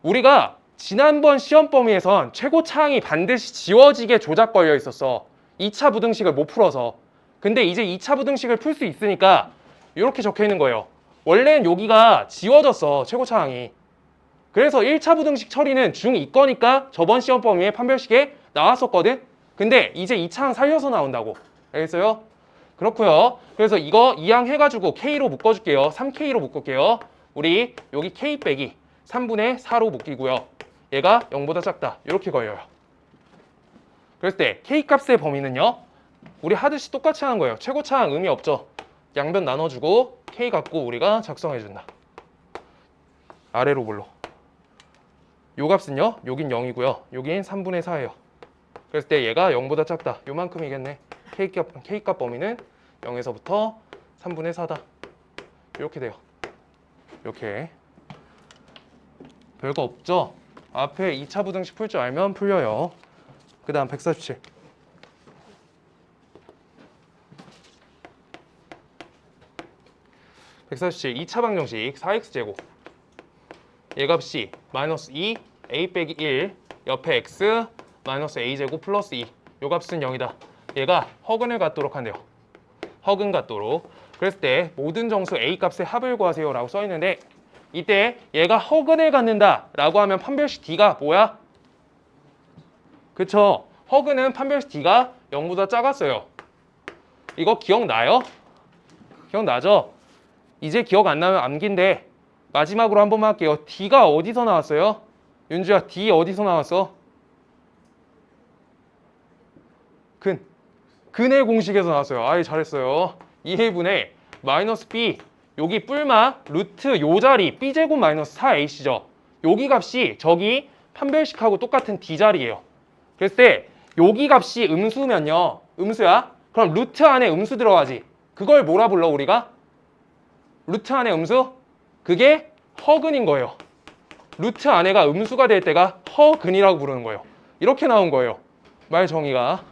우리가 지난번 시험 범위에선 최고차항이 반드시 지워지게 조작 걸려 있었어. 2차 부등식을 못 풀어서. 근데 이제 2차 부등식을 풀 수 있으니까 이렇게 적혀 있는 거예요. 원래는 여기가 지워졌어, 최고차항이. 그래서 1차 부등식 처리는 중2 거니까 저번 시험 범위에 판별식에 나왔었거든. 근데 이제 2차항 살려서 나온다고. 알겠어요? 그렇고요. 그래서 이거 이항 해가지고 K로 묶어줄게요. 3K로 묶을게요. 우리 여기 K 빼기 3분의 4로 묶이고요. 얘가 0보다 작다. 이렇게 걸려요. 그랬을 때 K 값의 범위는요. 우리 하듯이 똑같이 하는 거예요. 최고차항 의미 없죠. 양변 나눠주고 K 갖고 우리가 작성해준다. 아래로 불러. 요 값은요. 여긴 0이고요. 여긴 3분의 4예요. 그랬을 때 얘가 0보다 작다. 요만큼이겠네. K값 범위는 0에서부터 3분의 4다. 이렇게 돼요. 이렇게. 별거 없죠? 앞에 2차 부등식 풀 줄 알면 풀려요. 그 다음 147. (147) 2차 방정식 4x제곱 얘 값이 마이너스 2 a 빼기 1 옆에 x 마이너스 a제곱 플러스 2 요 값은 0이다. 얘가 허근을 갖도록 한대요. 허근 갖도록. 그랬을 때 모든 정수 a 값의 합을 구하세요 라고 써있는데 이때 얘가 허근을 갖는다 라고 하면 판별식 D가 뭐야? 그쵸? 허근은 판별식 D가 0보다 작았어요. 이거 기억나요? 기억나죠? 이제 기억 안 나면 암기인데 마지막으로 한 번만 할게요. D가 어디서 나왔어요? 윤주야, D 어디서 나왔어? 근의 공식에서 나왔어요. 아이, 잘했어요. 2회분의 마이너스 B 여기 뿔마 루트 요 자리 B제곱 마이너스 4AC죠. 여기 값이 저기 판별식하고 똑같은 D 자리예요. 그랬을 때 여기 값이 음수면요. 음수야? 그럼 루트 안에 음수 들어가지. 그걸 뭐라 불러 우리가? 루트 안에 음수? 그게 허근인 거예요. 루트 안에가 음수가 될 때가 허근이라고 부르는 거예요. 이렇게 나온 거예요. 말 정의가.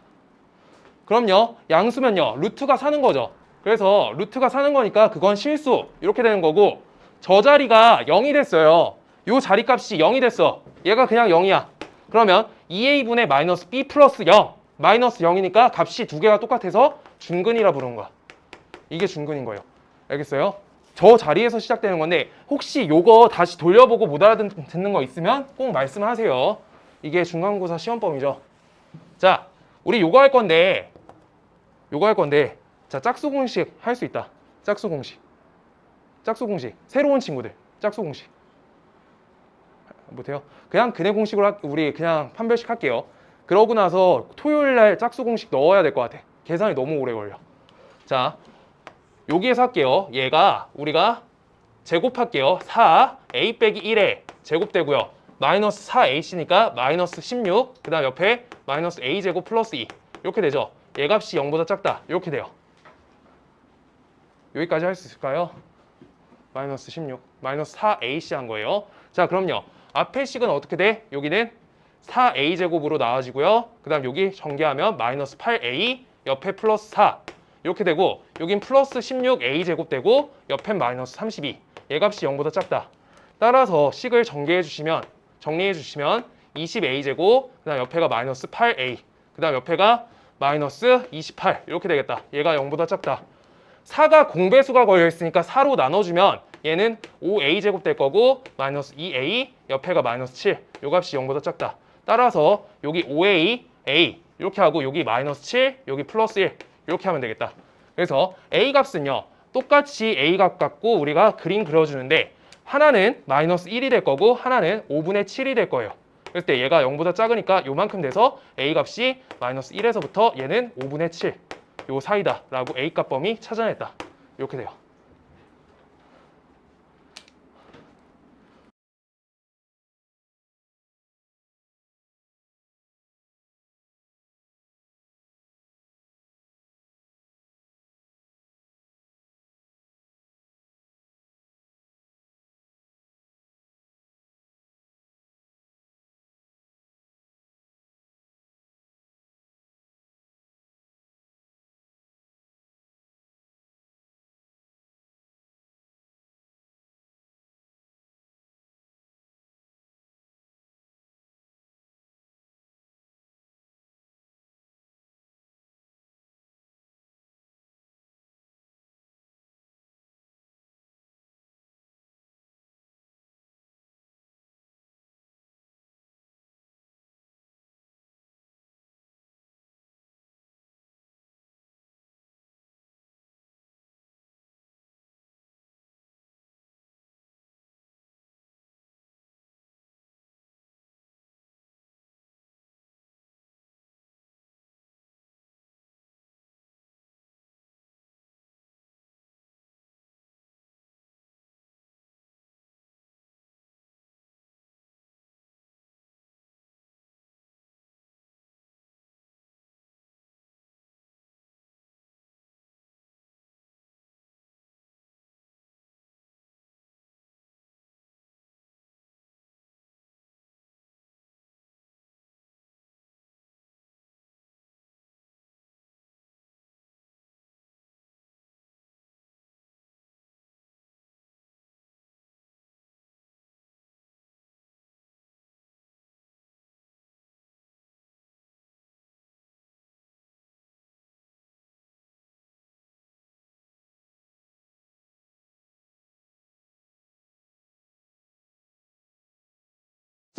그럼요. 양수면요. 루트가 사는 거죠. 그래서 루트가 사는 거니까 그건 실수. 이렇게 되는 거고 저 자리가 0이 됐어요. 요 자리값이 0이 됐어. 얘가 그냥 0이야. 그러면 2a분의 마이너스 b 플러스 0. 마이너스 0이니까 값이 두 개가 똑같아서 중근이라 부르는 거야. 이게 중근인 거예요. 알겠어요? 저 자리에서 시작되는 건데 혹시 요거 다시 돌려보고 못 알아듣는 거 있으면 꼭 말씀하세요. 이게 중간고사 시험범위죠. 자, 우리 요거 할 건데 자, 짝수 공식 할 수 있다. 짝수 공식 새로운 친구들 짝수 공식 못해요? 그냥 근의 공식으로 우리 그냥 판별식 할게요. 그러고 나서 토요일날 짝수 공식 넣어야 될 것 같아. 계산이 너무 오래 걸려. 자, 여기에서 할게요. 얘가 우리가 제곱할게요. 4a 빼기 1에 제곱되고요. 마이너스 4ac니까 마이너스 16. 그 다음 옆에 마이너스 a제곱 플러스 2 이렇게 되죠. 얘 값이 0보다 작다. 이렇게 돼요. 여기까지 할 수 있을까요? 마이너스 16 마이너스 4ac 한 거예요. 자, 그럼요. 앞에 식은 어떻게 돼? 여기는 4a제곱으로 나와지고요. 그 다음 여기 전개하면 마이너스 8a 옆에 플러스 4 이렇게 되고 여긴 플러스 16a제곱 되고 옆엔 마이너스 32 얘 값이 0보다 작다. 따라서 식을 정리해 주시면 20a제곱 그 다음 옆에가 마이너스 8a 그 다음 옆에가 마이너스 28 이렇게 되겠다. 얘가 0보다 작다. 4가 공배수가 걸려있으니까 4로 나눠주면 얘는 5a제곱 될 거고 마이너스 2a 옆에가 마이너스 7 요 값이 0보다 작다. 따라서 여기 5a a 이렇게 하고 여기 마이너스 7 여기 플러스 1 이렇게 하면 되겠다. 그래서 a 값은요 똑같이 a 값 갖고 우리가 그림 그려주는데 하나는 마이너스 1이 될 거고 하나는 5분의 7이 될 거예요. 그럴 때 얘가 0보다 작으니까 요만큼 돼서 a 값이 마이너스 1에서부터 얘는 5분의 7 요 사이다 라고 a 값 범위 찾아냈다. 이렇게 돼요.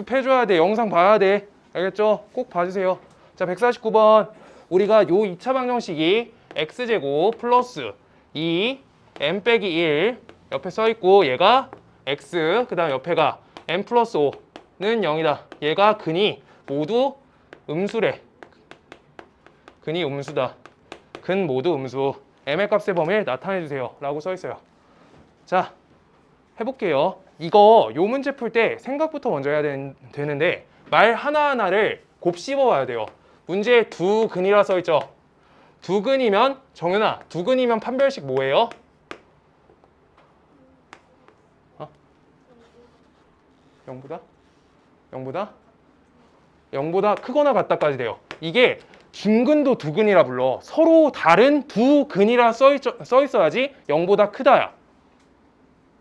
해줘야 돼. 영상 봐야 돼. 알겠죠? 꼭 봐주세요. 자, 149번. 우리가 요 2차 방정식이 x제곱 플러스 2 m 빼기 1 옆에 써있고 얘가 x 그 다음 옆에가 m 플러스 5는 0이다. 얘가 근이 모두 음수래. 근이 음수다. 근 모두 음수. m의 값의 범위를 나타내주세요. 라고 써있어요. 자, 해볼게요. 이거 요 문제 풀 때 생각부터 먼저 해야 되는데 말 하나하나를 곱씹어 와야 돼요. 문제에 두 근이라 써있죠. 두 근이면 정윤아, 두 근이면 판별식 뭐예요? 0보다? 0보다? 0보다 크거나 같다까지 돼요. 이게 중근도 두 근이라 불러. 서로 다른 두 근이라 써있어야지 0보다 크다야.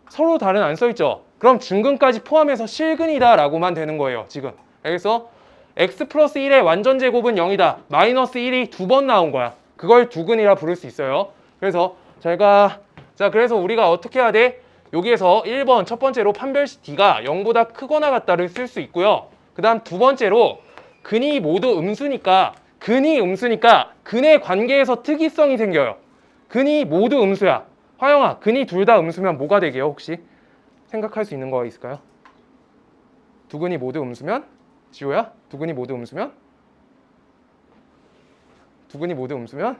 서로 다른 안 써있죠? 그럼 중근까지 포함해서 실근이다 라고만 되는 거예요. 지금. 그래서 x 플러스 1의 완전 제곱은 0이다. 마이너스 1이 두 번 나온 거야. 그걸 두근이라 부를 수 있어요. 그래서 자, 그래서 우리가 어떻게 해야 돼? 여기에서 1번 첫 번째로 판별식 D가 0보다 크거나 같다를 쓸 수 있고요. 그 다음 두 번째로 근이 모두 음수니까 근의 관계에서 특이성이 생겨요. 근이 모두 음수야. 화영아, 근이 둘 다 음수면 뭐가 되게요? 혹시 생각할 수 있는 거 있을까요? 두 근이 모두 음수면? 지호야? 두 근이 모두 음수면? 두 근이 모두 음수면?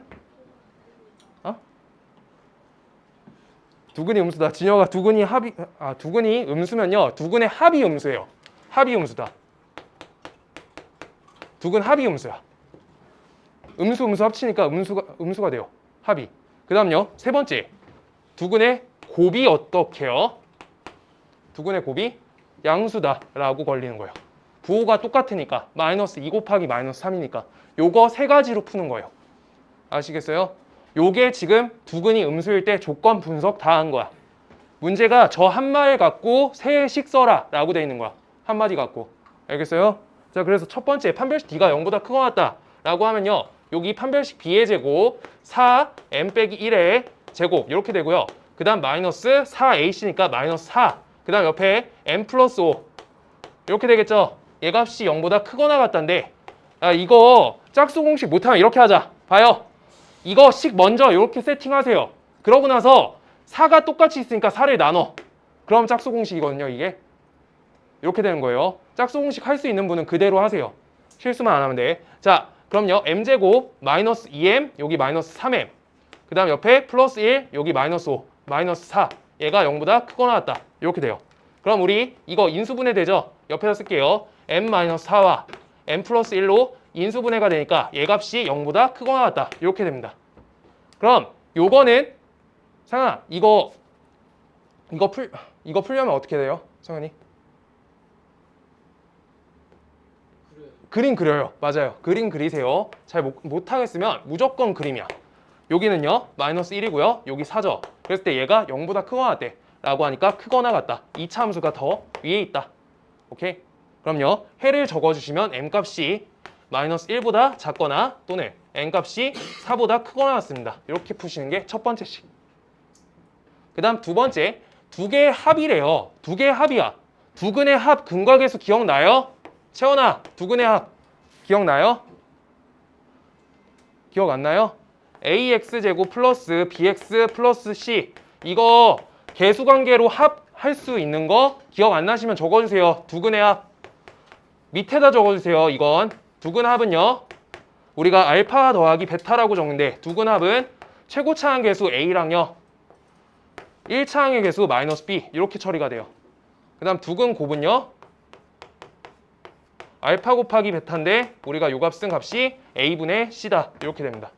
두 근이 음수다. 진혁아, 두 근이 음수면요. 두 근의 합이 음수예요. 합이 음수다. 두 근 합이 음수야. 음수 합치니까 음수가 돼요. 합이. 그 다음요. 세 번째. 두 근의 곱이 어떻게요? 두 근의 곱이 양수다 라고 걸리는 거예요. 부호가 똑같으니까 마이너스 2 곱하기 마이너스 3이니까 요거 세 가지로 푸는 거예요. 아시겠어요? 요게 지금 두 근이 음수일 때 조건 분석 다 한 거야. 문제가 저 한 말 갖고 세식 써라 라고 돼 있는 거야. 한 마디 갖고. 알겠어요? 자, 그래서 첫 번째 판별식 D가 0보다 크거나 같다 라고 하면요. 여기 판별식 B의 제곱 4m 빼기 1의 제곱 이렇게 되고요. 그 다음 마이너스 4ac니까 마이너스 4. 그 다음 옆에 m 플러스 5 이렇게 되겠죠. 얘 값이 0보다 크거나 같다인데 이거 짝수 공식 못하면 이렇게 하자. 봐요. 이거 식 먼저 이렇게 세팅하세요. 그러고 나서 4가 똑같이 있으니까 4를 나눠. 그럼 짝수 공식이거든요. 이게 이렇게 되는 거예요. 짝수 공식 할 수 있는 분은 그대로 하세요. 실수만 안 하면 돼. 자, 그럼요. m제곱 마이너스 2m 여기 마이너스 3m 그 다음 옆에 플러스 1 여기 마이너스 5 마이너스 4 얘가 0보다 크거나 같다. 이렇게 돼요. 그럼 우리 이거 인수분해 되죠? 옆에다 쓸게요. m-4와 m 플러스 1로 인수분해가 되니까 얘 값이 0보다 크거나 같다. 이렇게 됩니다. 그럼 요거는 상아 이거 풀려면 어떻게 돼요? 성현이? 그림 그려요. 맞아요. 그림 그리세요. 잘 못하겠으면 무조건 그림이야. 여기는요. 마이너스 1이고요. 여기 4죠. 그랬을 때 얘가 0보다 크거나 같대. 라고 하니까 크거나 같다. 2차 함수가 더 위에 있다. 오케이? 그럼요. 해를 적어주시면 m값이 마이너스 1보다 작거나 또는 n값이 4보다 크거나 같습니다. 이렇게 푸시는 게 첫 번째 식. 그 다음 두 번째. 두 개의 합이래요. 두 개의 합이야. 두 근의 합 근과계수 기억나요? 채원아, 두 근의 합 기억나요? 기억 안 나요? ax제곱 플러스 bx 플러스 c 이거 계수관계로 합할 수 있는 거 기억 안 나시면 적어주세요. 두 근의 합 밑에다 적어주세요. 이건 두 근 합은요. 우리가 알파 더하기 베타라고 적는데 두 근 합은 최고차항 계수 a랑요 1차항의 계수 마이너스 b 이렇게 처리가 돼요. 그 다음 두 근 곱은요. 알파 곱하기 베타인데 우리가 요 값 쓴 값이 a분의 c다. 이렇게 됩니다.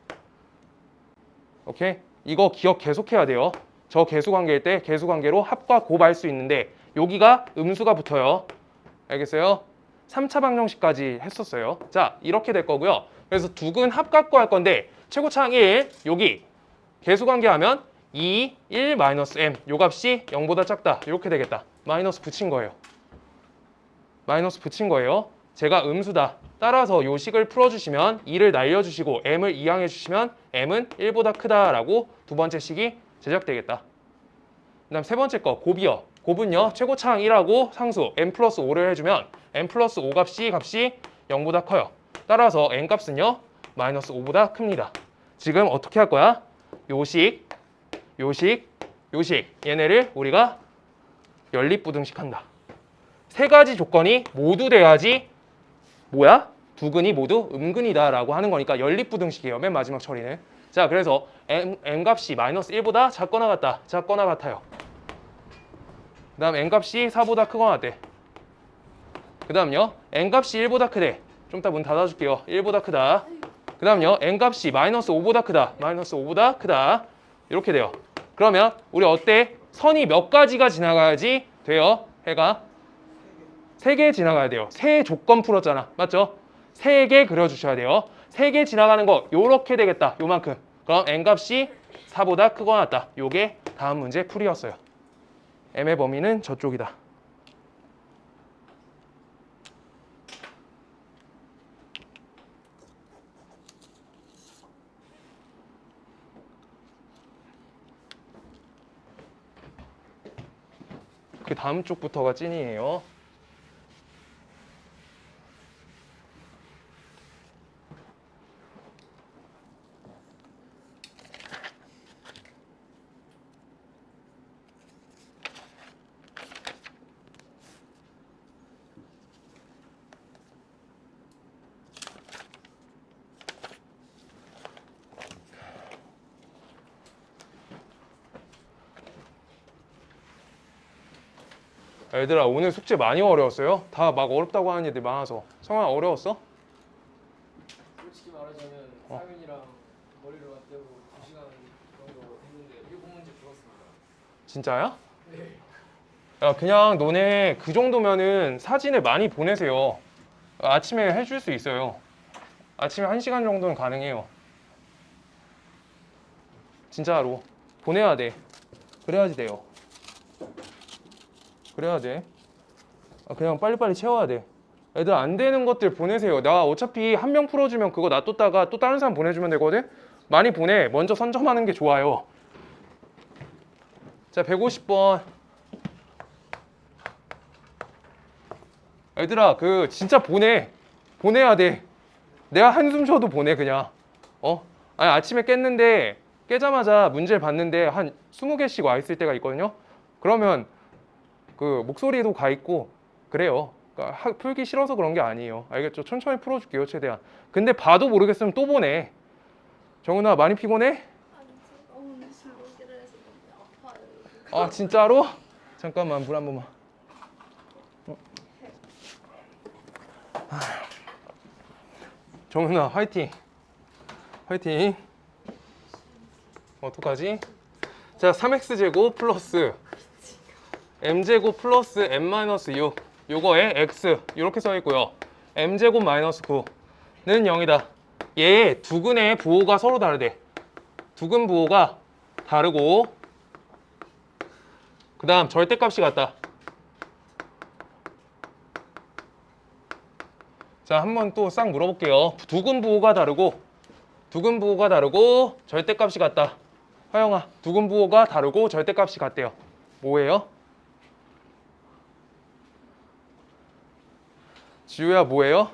오케이? 이거 기억 계속해야 돼요. 저 계수관계일 때 계수관계로 합과 곱 알 수 있는데 여기가 음수가 붙어요. 알겠어요? 3차 방정식까지 했었어요. 자, 이렇게 될 거고요. 그래서 두 근 합 갖고 할 건데 최고차항 1 여기 계수관계 하면 2, 1, 마이너스 m 요 값이 0보다 작다. 이렇게 되겠다. 마이너스 붙인 거예요. 마이너스 붙인 거예요. 제가 음수다. 따라서 요 식을 풀어주시면 2를 날려주시고 m을 이항해주시면 m은 1보다 크다라고 두 번째 식이 제작되겠다. 그 다음 세 번째 거 곱이요. 곱은요 최고차항 1하고 상수 m 플러스 5를 해주면 n 플러스 5 값이 0보다 커요. 따라서 n 값은요 마이너스 5보다 큽니다. 지금 어떻게 할 거야? 요식 얘네를 우리가 연립부등식한다. 세 가지 조건이 모두 돼야지 뭐야? 두 근이 모두 음근이다 라고 하는 거니까 연립부등식이에요. 맨 마지막 처리는. 자, 그래서 n 값이 마이너스 1보다 작거나 같아요. 그 다음 n 값이 4보다 크거나 같대. 그 다음요 n 값이 1보다 크대. 좀 이따 문 닫아줄게요. 1보다 크다. 그 다음요 n 값이 마이너스 5보다 크다. 이렇게 돼요. 그러면 우리 어때? 선이 몇 가지가 지나가야지 돼요? 해가 3개 지나가야 돼요. 세 조건 풀었잖아. 맞죠? 3개 그려주셔야 돼요. 3개 지나가는 거 요렇게 되겠다. 요만큼. 그럼 n 값이 4보다 크거나 같다. 요게 다음 문제 풀이였어요. m의 범위는 저쪽이다. 그 다음 쪽부터가 찐이에요. 얘들아 오늘 숙제 많이 어려웠어요? 다 막 어렵다고 하는 애들 많아서. 성환아 어려웠어? 솔직히 말하자면 사윤이랑 머리를 맞대고 2시간 정도 했는데 7문제 풀었습니다. 진짜야? 네. 야 그냥 너네 그 정도면은 사진을 많이 보내세요. 아침에 해줄 수 있어요. 아침에 1시간 정도는 가능해요. 진짜로 보내야 돼. 그래야지 돼요. 그래야 돼. 그냥 빨리빨리 채워야 돼. 애들 안 되는 것들 보내세요. 나 어차피 한 명 풀어주면 그거 놔뒀다가 또 다른 사람 보내주면 되거든? 많이 보내. 먼저 선점하는 게 좋아요. 자, 150번. 얘들아, 진짜 보내. 보내야 돼. 내가 한숨 쉬어도 보내, 그냥. 아니, 아침에 깼는데, 깨자마자 문제를 봤는데, 한 20개씩 와 있을 때가 있거든요? 그러면, 목소리도 가 있고, 그래요. 그러니까 풀기 싫어서 그런 게 아니에요. 알겠죠? 천천히 풀어줄게요, 최대한. 근데 봐도 모르겠으면 또 보내. 정은아, 많이 피곤해? 아니 제가 오늘 술먹이를 해서 너무 아파요. 아, 진짜로? 잠깐만, 물 한 번만. 정은아, 화이팅. 화이팅. 어떡하지? 자, 3x제곱 플러스 m제곱 플러스 m-6 요거에 x 이렇게 써있고요. m제곱 마이너스 9는 0이다. 얘 두근의 부호가 서로 다르대. 두근 부호가 다르고 그 다음 절대값이 같다. 자, 한번 또 싹 물어볼게요. 두근 부호가 다르고 절대값이 같다. 화영아, 두근 부호가 다르고 절대값이 같대요. 뭐예요? 지우야 뭐예요?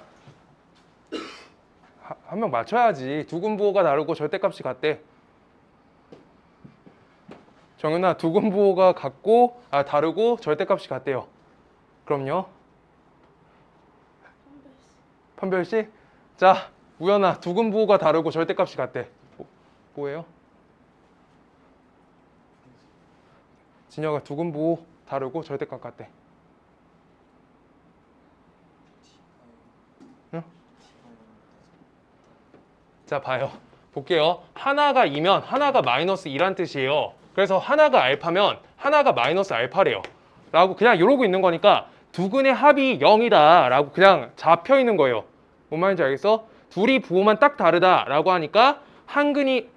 한 명 맞춰야지. 두근 부호가 다르고 절대값이 같대. 정은아, 두근 부호가 다르고 절대값이 같대요. 그럼요. 판별식? 자, 우연아, 두근 부호가 다르고 절대값이 같대. 뭐예요? 진혁아, 두근 부호 다르고 절대값 같대. 응? 자, 봐요. 볼게요. 하나가 2면 하나가 마이너스 2란 뜻이에요. 그래서 하나가 알파면 하나가 마이너스 알파래요. 라고 그냥 이러고 있는 거니까 두근의 합이 0이다 라고 그냥 잡혀 있는 거예요. 뭔 말인지 알겠어? 둘이 부호만 딱 다르다 라고 하니까 한 근이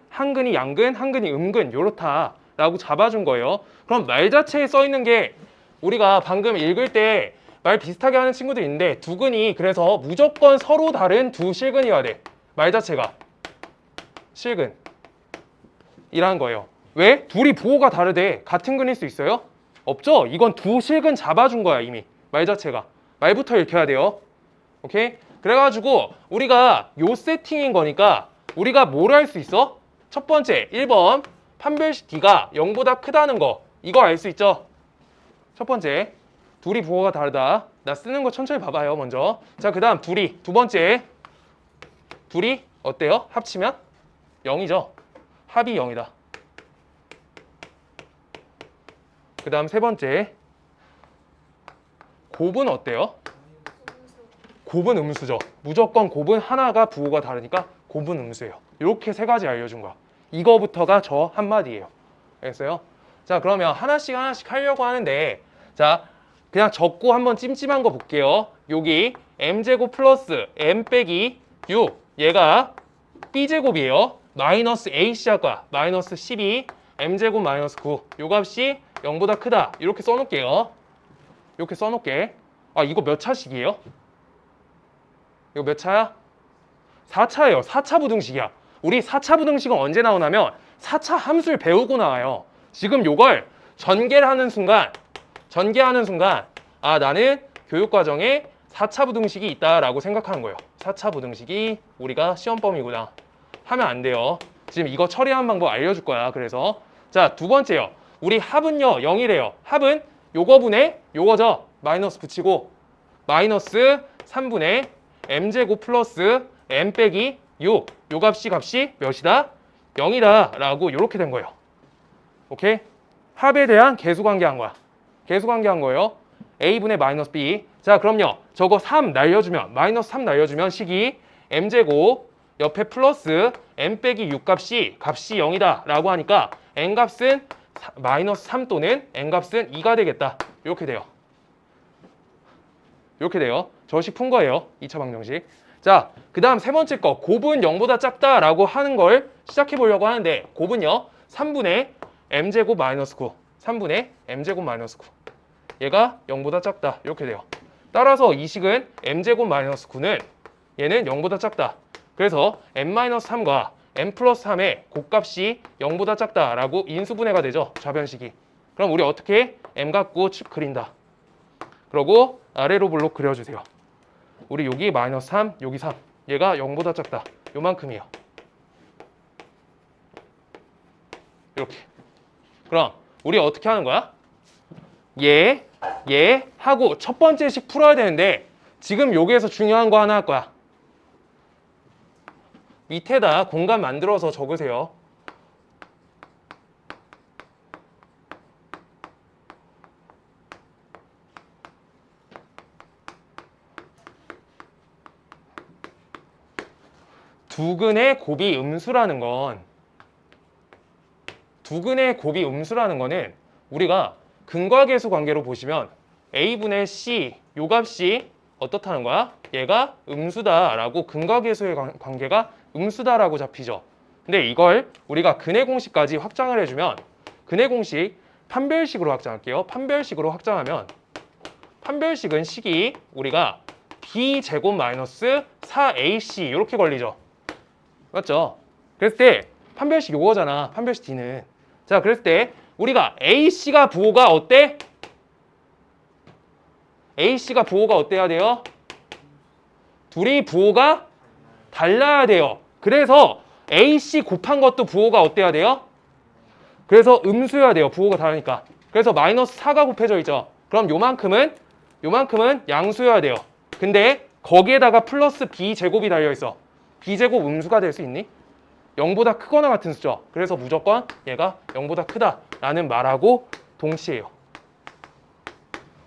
양근, 한 근이 음근 요렇다 라고 잡아준 거예요. 그럼 말 자체에 써 있는 게 우리가 방금 읽을 때 말 비슷하게 하는 친구들 있는데 두근이 그래서 무조건 서로 다른 두 실근이어야 돼. 말 자체가 실근 이라는 거예요. 왜? 둘이 부호가 다르대. 같은 근일 수 있어요? 없죠? 이건 두 실근 잡아준 거야 이미 말 자체가. 말부터 읽혀야 돼요. 오케이? 그래가지고 우리가 요 세팅인 거니까 우리가 뭘 할 수 있어? 첫 번째 1번 판별식 D가 0보다 크다는 거 이거 알 수 있죠? 첫 번째 둘이 부호가 다르다. 나 쓰는 거 천천히 봐봐요 먼저. 자, 그 다음 둘이 두 번째 둘이 어때요? 합치면 0이죠. 합이 0이다. 그 다음 세 번째 곱은 어때요? 곱은 음수죠. 무조건 곱은 하나가 부호가 다르니까 곱은 음수예요. 이렇게 세 가지 알려준 거야. 이거부터가 저 한마디예요. 알겠어요? 자, 그러면 하나씩 하려고 하는데 자, 그냥 적고 한번 찜찜한 거 볼게요. 여기 m제곱 플러스 m 빼기 6 얘가 b제곱이에요. 마이너스 ac 할 거야. 마이너스 12 m제곱 마이너스 9 요 값이 0보다 크다. 이렇게 써놓을게요. 이렇게 써놓을게. 아, 이거 몇 차식이에요? 이거 몇 차야? 4차예요. 4차 부등식이야. 우리 4차 부등식은 언제 나오냐면 4차 함수를 배우고 나와요. 지금 요걸 전개하는 순간 아, 나는 교육과정에 4차 부등식이 있다라고 생각하는 거예요. 4차 부등식이 우리가 시험범위구나 하면 안 돼요. 지금 이거 처리하는 방법 알려줄 거야. 그래서 자, 두 번째요. 우리 합은요 0이래요. 합은 요거분의 요거죠. 마이너스 붙이고 마이너스 3분의 m제곱 플러스 m 빼기 6 요 값이 몇이다? 0이다 라고 이렇게 된 거예요. 오케이? 합에 대한 계수관계한 거야. 계수관계한 거예요. a분의 마이너스 b. 자, 그럼요. 저거 3 날려주면 마이너스 3 날려주면 식이 m제곱 옆에 플러스 m 빼기 6 값이 0이다 라고 하니까 n 값은 마이너스 3 또는 n 값은 2가 되겠다. 이렇게 돼요. 이렇게 돼요. 저식 푼 거예요. 2차 방정식. 자, 그 다음 세 번째 거 곱은 0보다 작다라고 하는 걸 시작해 보려고 하는데 곱은요 3분의 m제곱 마이너스 9 3분의 m제곱 마이너스 9 얘가 0보다 작다. 이렇게 돼요. 따라서 이 식은 m제곱 마이너스 9는 얘는 0보다 작다. 그래서 m-3과 m 플러스 3의 곱값이 0보다 작다라고 인수분해가 되죠. 좌변식이. 그럼 우리 어떻게 m 갖고 축 그린다. 그러고 아래로 블록 그려주세요. 우리 여기 마이너스 3, 여기 3. 얘가 0보다 작다. 요만큼이에요. 이렇게. 그럼 우리 어떻게 하는 거야? 얘 하고 첫 번째 식 풀어야 되는데 지금 여기에서 중요한 거 하나 할 거야. 밑에다 공간 만들어서 적으세요. 두근의 곱이 음수라는 거는 우리가 근과계수 관계로 보시면 a분의 c 요 값이 어떻다는 거야? 얘가 음수다라고 근과계수의 관계가 음수다라고 잡히죠. 근데 이걸 우리가 근의 공식까지 확장을 해주면 근의 공식 판별식으로 확장할게요. 판별식으로 확장하면 판별식은 식이 우리가 b제곱 마이너스 4ac 이렇게 걸리죠. 맞죠? 그랬을 때 판별식 요거잖아. 판별식 D는. 자, 그랬을 때 우리가 AC가 부호가 어때? AC가 부호가 어때야 돼요? 둘이 부호가 달라야 돼요. 그래서 AC 곱한 것도 부호가 어때야 돼요? 그래서 음수여야 돼요. 부호가 다르니까. 그래서 마이너스 4가 곱해져 있죠. 그럼 요만큼은 양수여야 돼요. 근데 거기에다가 플러스 B제곱이 달려있어. B제곱 음수가 될 수 있니? 0보다 크거나 같은 수죠. 그래서 무조건 얘가 0보다 크다라는 말하고 동시에요.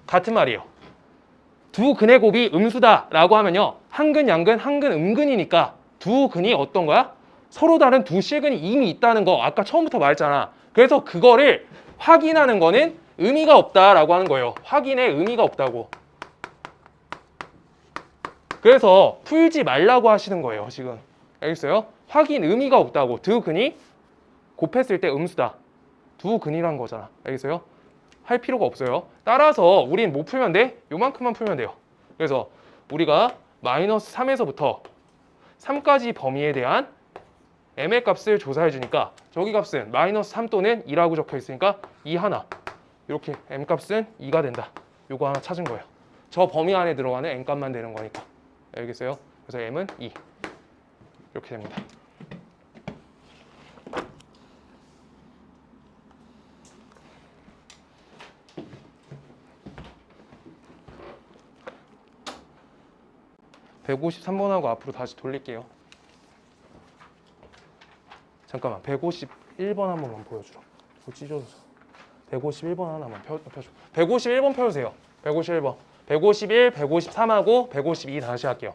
같은 말이에요. 두 근의 곱이 음수다라고 하면요. 한근, 양근, 한근, 음근이니까 두 근이 어떤 거야? 서로 다른 두 실근이 이미 있다는 거 아까 처음부터 말했잖아. 그래서 그거를 확인하는 거는 의미가 없다라고 하는 거예요. 확인에 의미가 없다고. 그래서 풀지 말라고 하시는 거예요. 지금. 알겠어요? 확인 의미가 없다고. 두 근이 곱했을 때 음수다. 두 근이란 거잖아. 알겠어요? 할 필요가 없어요. 따라서 우린 뭐 풀면 돼? 요만큼만 풀면 돼요. 그래서 우리가 마이너스 3에서부터 3까지 범위에 대한 m의 값을 조사해 주니까 저기 값은 마이너스 3 또는 2라고 적혀 있으니까 2 하나. 이렇게 m 값은 2가 된다. 요거 하나 찾은 거예요. 저 범위 안에 들어가는 n값만 되는 거니까. 알겠어요? 그래서 m은 2 이렇게 됩니다. (153번하고) 앞으로 다시 돌릴게요. 잠깐만, 151번 한 번만 보여주라. 이거 찢어줘서. 151번 하나만 펴줘. 151번 펴주세요. 151번. 151, 153하고 152 다시 할게요.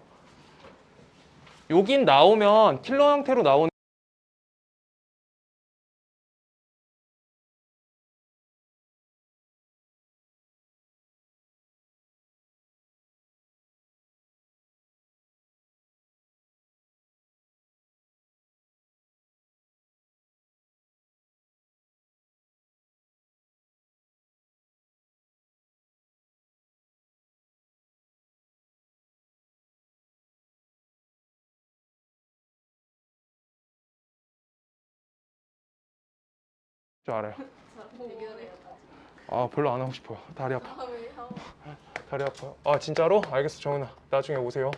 여긴 나오면 킬러 형태로 나오는 줄 알아요. 대결해요. 아, 별로 안 하고 싶어요. 다리 아파. 아 왜요? 다리 아파요. 아, 진짜로? 알겠어, 정은아. 나중에 오세요.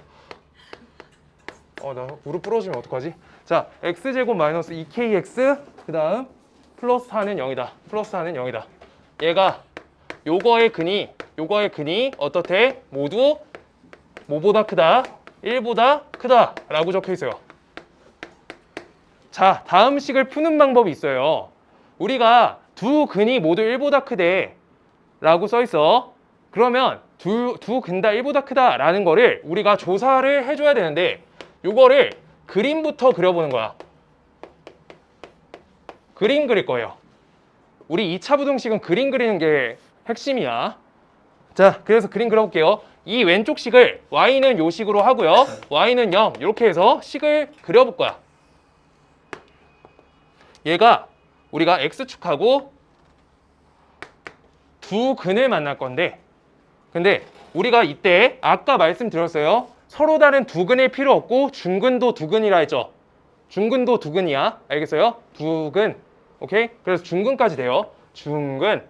나 무릎 부러지면 어떡하지? 자, x제곱 마이너스 2kx 그 다음 플러스 4는 0이다. 플러스 4는 0이다. 얘가 요거의 근이 어떻대? 모두 뭐보다 크다? 1보다 크다 라고 적혀 있어요. 자, 다음 식을 푸는 방법이 있어요. 우리가 두 근이 모두 1보다 크대 라고 써 있어. 그러면 두 근 다 1보다 크다 라는 거를 우리가 조사를 해줘야 되는데 요거를 그림부터 그려보는 거야. 그림 그릴 거예요. 우리 2차 부등식은 그림 그리는 게 핵심이야. 자, 그래서 그림 그려볼게요. 이 왼쪽 식을 y는 요 식으로 하고요. y는 0 이렇게 해서 식을 그려볼 거야. 얘가 우리가 x축하고 두 근을 만날 건데, 근데 우리가 이때 아까 말씀드렸어요. 서로 다른 두 근일 필요 없고 중근도 두 근이라 했죠. 중근도 두 근이야. 알겠어요? 두 근. 오케이? 그래서 중근까지 돼요. 중근.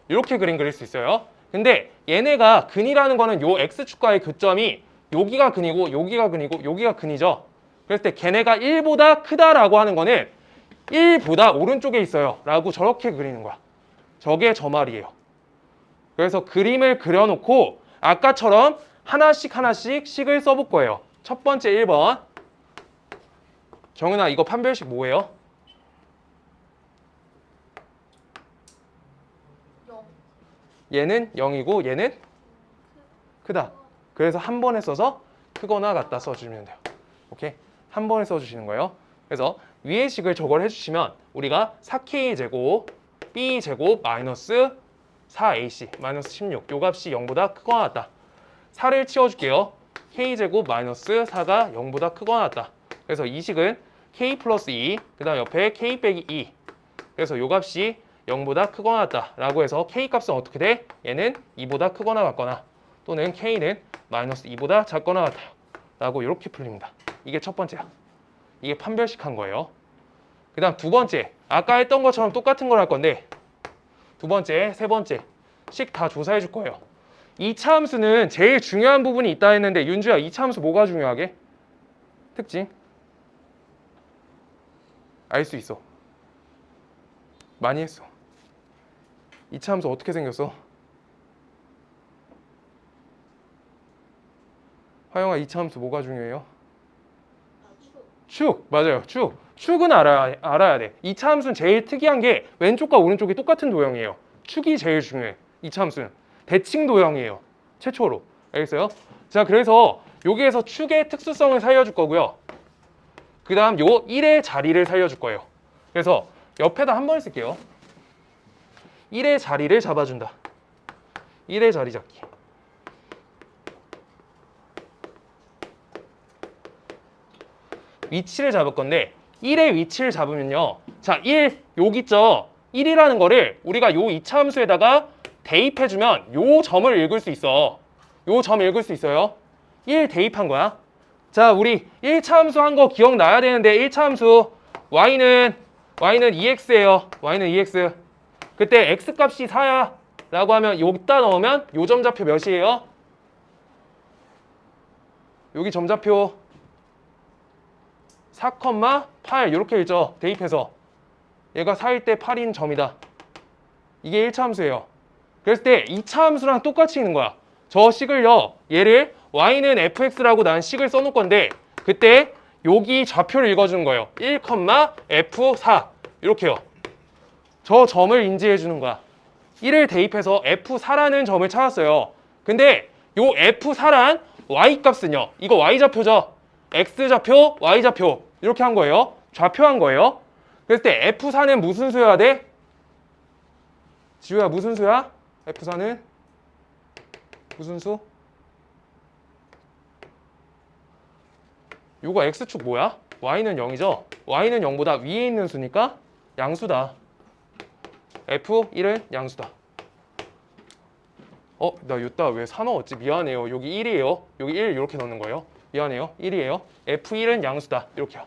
이렇게 그림 그릴 수 있어요. 근데 얘네가 근이라는 거는 요 x축과의 교점이 여기가 근이고 여기가 근이고 여기가 근이죠. 그랬을 때 걔네가 1보다 크다라고 하는 거는 1보다 오른쪽에 있어요 라고 저렇게 그리는 거야. 저게 저 말이에요. 그래서 그림을 그려놓고 아까처럼 하나씩 식을 써볼 거예요. 첫 번째 1번. 정은아, 이거 판별식 뭐예요? 0. 얘는 0이고 얘는 크다. 그래서 한 번에 써서 크거나 같다 써주면 돼요. 오케이? 한 번에 써주시는 거예요. 그래서 위의 식을 저걸 해주시면 우리가 4k제곱 b제곱 마이너스 4ac 마이너스 16 요 값이 0보다 크거나 같다. 4를 치워줄게요. k제곱 마이너스 4가 0보다 크거나 같다. 그래서 이 식은 k 플러스 2 그 다음 옆에 k 빼기 2 그래서 요 값이 0보다 크거나 같다 라고 해서 k 값은 어떻게 돼? 얘는 2보다 크거나 같거나 또는 k는 마이너스 2보다 작거나 같아요 라고 이렇게 풀립니다. 이게 첫 번째야. 이게 판별식한 거예요. 그 다음 두 번째, 아까 했던 것처럼 똑같은 걸 할 건데 두 번째, 세 번째 식 다 조사해 줄 거예요. 2차 함수는 제일 중요한 부분이 있다 했는데 윤주야, 2차 함수 뭐가 중요하게? 특징? 알 수 있어. 많이 했어. 2차 함수 어떻게 생겼어? 화영아, 2차 함수 뭐가 중요해요? 축! 맞아요. 축은 알아야 돼. 2차 함수는 제일 특이한 게 왼쪽과 오른쪽이 똑같은 도형이에요. 축이 제일 중요해. 2차 함수는 대칭 도형이에요. 최초로. 알겠어요? 자, 그래서 여기에서 축의 특수성을 살려줄 거고요. 그 다음 요 1의 자리를 살려줄 거예요. 그래서 옆에다 한 번 쓸게요. 1의 자리를 잡아준다. 1의 자리 잡기. 위치를 잡을 건데 1의 위치를 잡으면요. 자, 1 여기 있죠. 1이라는 거를 우리가 요 2차 함수에다가 대입해주면 요 점을 읽을 수 있어. 요 점 읽을 수 있어요. 1 대입한 거야. 자, 우리 1차 함수 한 거 기억나야 되는데 1차 함수 y는 2x예요. y는 2x. 그때 x 값이 4야 라고 하면 여기다 넣으면 요 점 좌표 몇이에요? 여기 점좌표 4,8 이렇게 읽죠. 대입해서 얘가 4일 때 8인 점이다. 이게 1차 함수예요. 그랬을 때 2차 함수랑 똑같이 있는 거야. 저 식을요, 얘를 y는 fx라고 난 식을 써놓을 건데 그때 여기 좌표를 읽어주는 거예요. 1,f4 이렇게요. 저 점을 인지해 주는 거야. 1을 대입해서 f4라는 점을 찾았어요. 근데 요 f4란 y 값은요, 이거 y좌표죠. x좌표, y좌표 이렇게 한 거예요. 좌표한 거예요. 그랬을 때 f4는 무슨 수여야 돼? 지우야, 무슨 수야? f4는 무슨 수? 요거 x축 뭐야? y는 0이죠? y는 0보다 위에 있는 수니까 양수다. f1은 양수다. 나 요따 왜 4 넣었지? 미안해요. 여기 1이에요. 여기 1 이렇게 넣는 거예요. 미안해요. 1이에요. f1은 양수다. 이렇게요.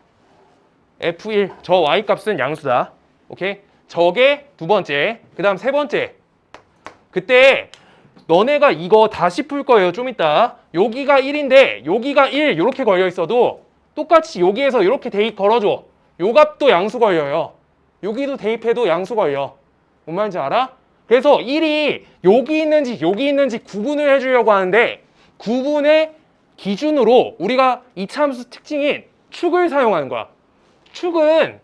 f1, 저 y 값은 양수다. 오케이? 저게 두 번째. 그 다음 세 번째. 그때 너네가 이거 다시 풀 거예요. 좀 이따. 여기가 1인데 여기가 1 이렇게 걸려 있어도 똑같이 여기에서 이렇게 대입 걸어줘. 요 값도 양수 걸려요. 여기도 대입해도 양수 걸려. 뭔 말인지 알아? 그래서 1이 여기 있는지 구분을 해주려고 하는데 구분의 기준으로 우리가 이차 함수 특징인 축을 사용하는 거야. 축은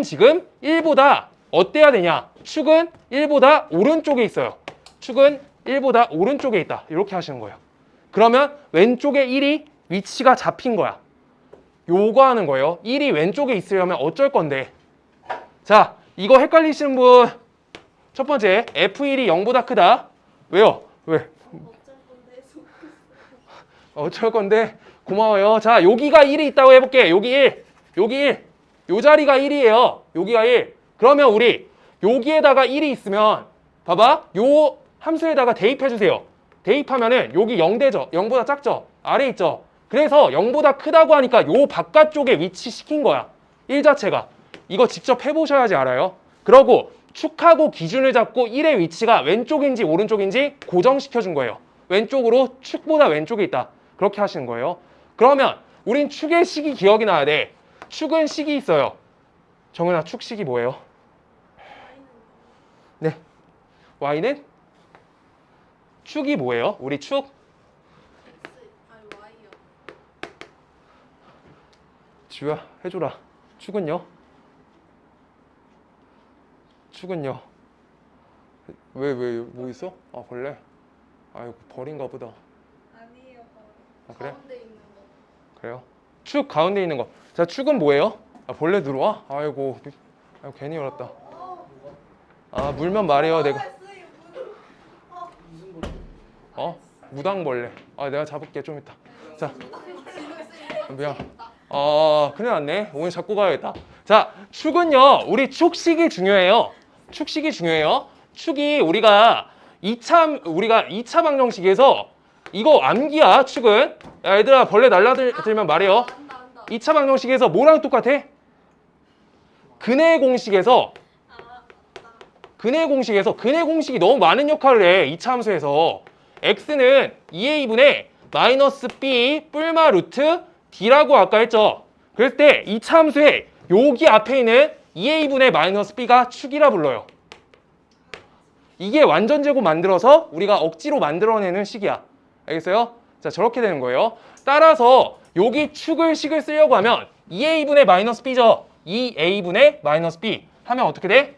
지금 1보다 어때야 되냐? 축은 1보다 오른쪽에 있어요. 축은 1보다 오른쪽에 있다. 이렇게 하시는 거예요. 그러면 왼쪽에 1이 위치가 잡힌 거야. 요거 하는 거예요. 1이 왼쪽에 있으려면 어쩔 건데. 자, 이거 헷갈리시는 분 첫 번째, F1이 0보다 크다. 왜요? 왜? 어쩔 건데 속았어. 어쩔 건데 고마워요. 자, 여기가 1이 있다고 해볼게. 여기 1, 여기 1. 요 자리가 1이에요. 여기가 1. 그러면 우리 여기에다가 1이 있으면 봐봐. 요 함수에다가 대입해주세요. 대입하면은 여기 0되죠. 0보다 작죠. 아래 있죠. 그래서 0보다 크다고 하니까 요 바깥쪽에 위치시킨 거야. 1 자체가. 이거 직접 해보셔야지 알아요. 그러고 축하고 기준을 잡고 1의 위치가 왼쪽인지 오른쪽인지 고정시켜준 거예요. 왼쪽으로 축보다 왼쪽에 있다. 그렇게 하시는 거예요. 그러면 우린 축의 식이 기억이 나야 돼. 축은 식이 있어요. 정은아, 축식이 뭐예요? 네. y는? 축이 뭐예요? 우리 축? Y요. 지우야, 해줘라. 축은요? 축은요? 왜, 뭐 있어? 아, 벌레? 아이고, 벌인가 보다. 아니에요. 아, 그래? 가운데 있는 거. 그래요? 축 가운데 있는 거. 자, 축은 뭐예요? 아, 벌레 들어와? 아이고, 괜히 열었다. 아, 물면 말해요, 내가. 무슨 벌레? 무당벌레. 아, 내가 잡을게, 좀 이따. 자, 미안. 큰일 났네. 오늘 잡고 가야겠다. 자, 축은요, 우리 축식이 중요해요. 축식이 중요해요. 축이 우리가 2차 방정식에서 이거 암기야, 축은. 야, 얘들아, 벌레 날라들면 말해요. 안다. 2차 방정식에서 뭐랑 똑같아? 근의 공식에서 근의 공식이 너무 많은 역할을 해. 2차 함수에서 x는 2a분의 마이너스 b 뿔마 루트 d라고 아까 했죠. 그럴 때 2차 함수에 여기 앞에 있는 2a분의 마이너스 b가 축이라 불러요. 이게 완전 제곱 만들어서 우리가 억지로 만들어내는 식이야. 알겠어요? 자, 저렇게 되는 거예요. 따라서 여기 식을 쓰려고 하면 2a분의 마이너스 b죠. 2a분의 마이너스 b 하면 어떻게 돼?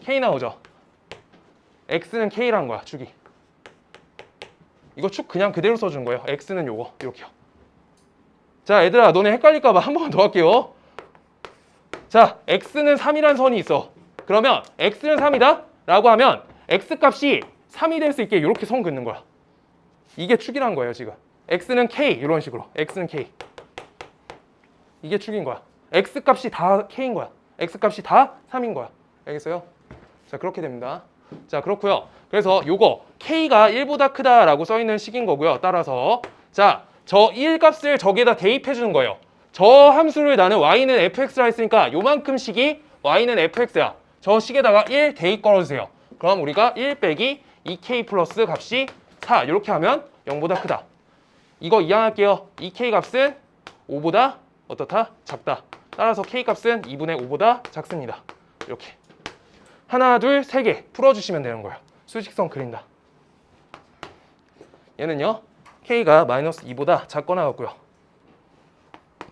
k 나오죠. x는 k라는 거야, 축이. 이거 축 그냥 그대로 써준 거예요. x는 요거, 이렇게요. 자, 얘들아, 너네 헷갈릴까 봐 한 번만 더 할게요. 자, x는 3이라는 선이 있어. 그러면 x는 3이다? 라고 하면 x값이 3이 될 수 있게 이렇게 선 긋는 거야. 이게 축이란 거예요, 지금. x는 k, 이런 식으로. x는 k. 이게 축인 거야. x값이 다 k인 거야. x값이 다 3인 거야. 알겠어요? 자, 그렇게 됩니다. 자, 그렇고요. 그래서 요거 k가 1보다 크다라고 써 있는 식인 거고요. 따라서 자, 저 1값을 저기에다 대입해 주는 거예요. 저 함수를 나는 y는 fx라 했으니까 요만큼 식이 y는 fx야. 저 식에다가 1 대입 걸어주세요. 그럼 우리가 1 빼기 2k 플러스 값이 4 이렇게 하면 0보다 크다. 이거 이항할게요. 이 K 값은 5보다 어떻다? 작다. 따라서 K 값은 2분의 5보다 작습니다. 이렇게 하나, 둘, 세 개 풀어주시면 되는 거예요. 수직선 그린다. 얘는요. K가 마이너스 2보다 작거나 같고요.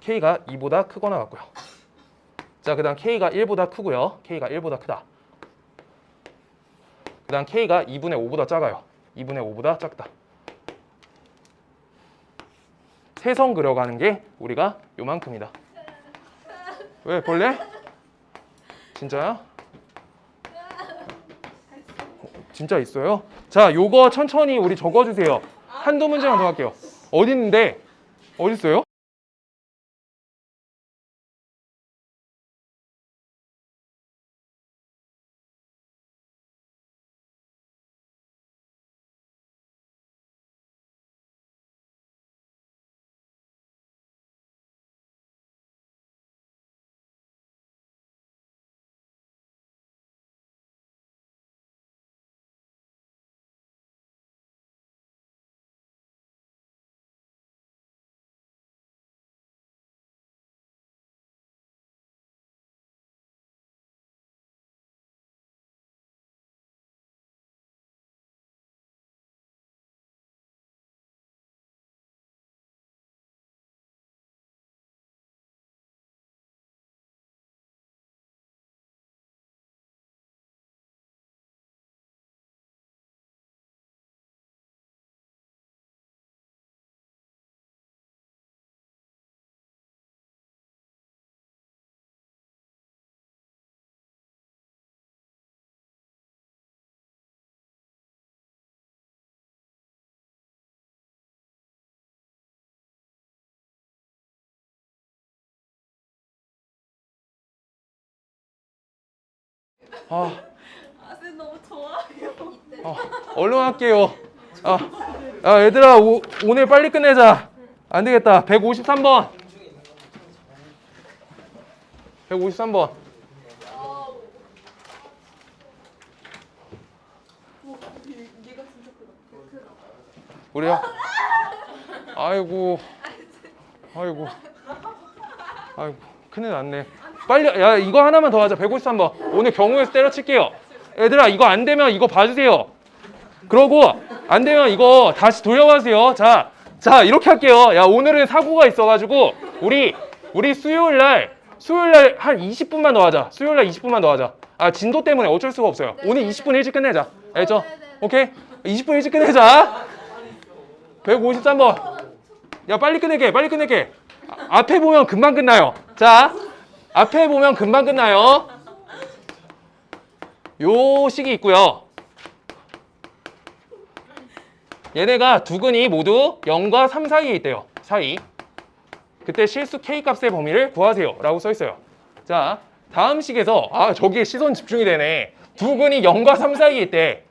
K가 2보다 크거나 같고요. 자, 그 다음 K가 1보다 크고요. K가 1보다 크다. 그 다음 K가 2분의 5보다 작아요. 2분의 5보다 작다. 세선 그려가는 게 우리가 요만큼이다. 왜 볼래? 진짜야? 진짜 있어요? 자, 요거 천천히 우리 적어주세요. 한두 문제만 더 할게요. 어디 있는데? 어디 있어요? 아, 쌤 너무 좋아요. 얼른 할게요. 얘들아, 오늘 빨리 끝내자. 안 되겠다. 153번. 153번. 얘가 진짜 크다. 우리요? 아이고. 아이고. 아이고. 큰일 났네. 빨리, 야, 이거 하나만 더 하자. 153번. 오늘 경우에서 때려칠게요. 얘들아, 이거 안 되면 이거 봐주세요. 그러고, 안 되면 이거 다시 돌려봐주세요. 자, 이렇게 할게요. 야, 오늘은 사고가 있어가지고, 우리 수요일 날 한 20분만 더 하자. 수요일 날 20분만 더 하자. 진도 때문에 어쩔 수가 없어요. 오늘 20분 일찍 끝내자. 알죠? 오케이? 20분 일찍 끝내자. 153번. 야, 빨리 끝낼게. 앞에 보면 금방 끝나요. 자, 앞에 보면 금방 끝나요. 요 식이 있고요. 얘네가 두근이 모두 0과 3 사이에 있대요. 사이. 그때 실수 K 값의 범위를 구하세요. 라고 써 있어요. 자, 다음 식에서 저기에 시선 집중이 되네. 두근이 0과 3 사이에 있대.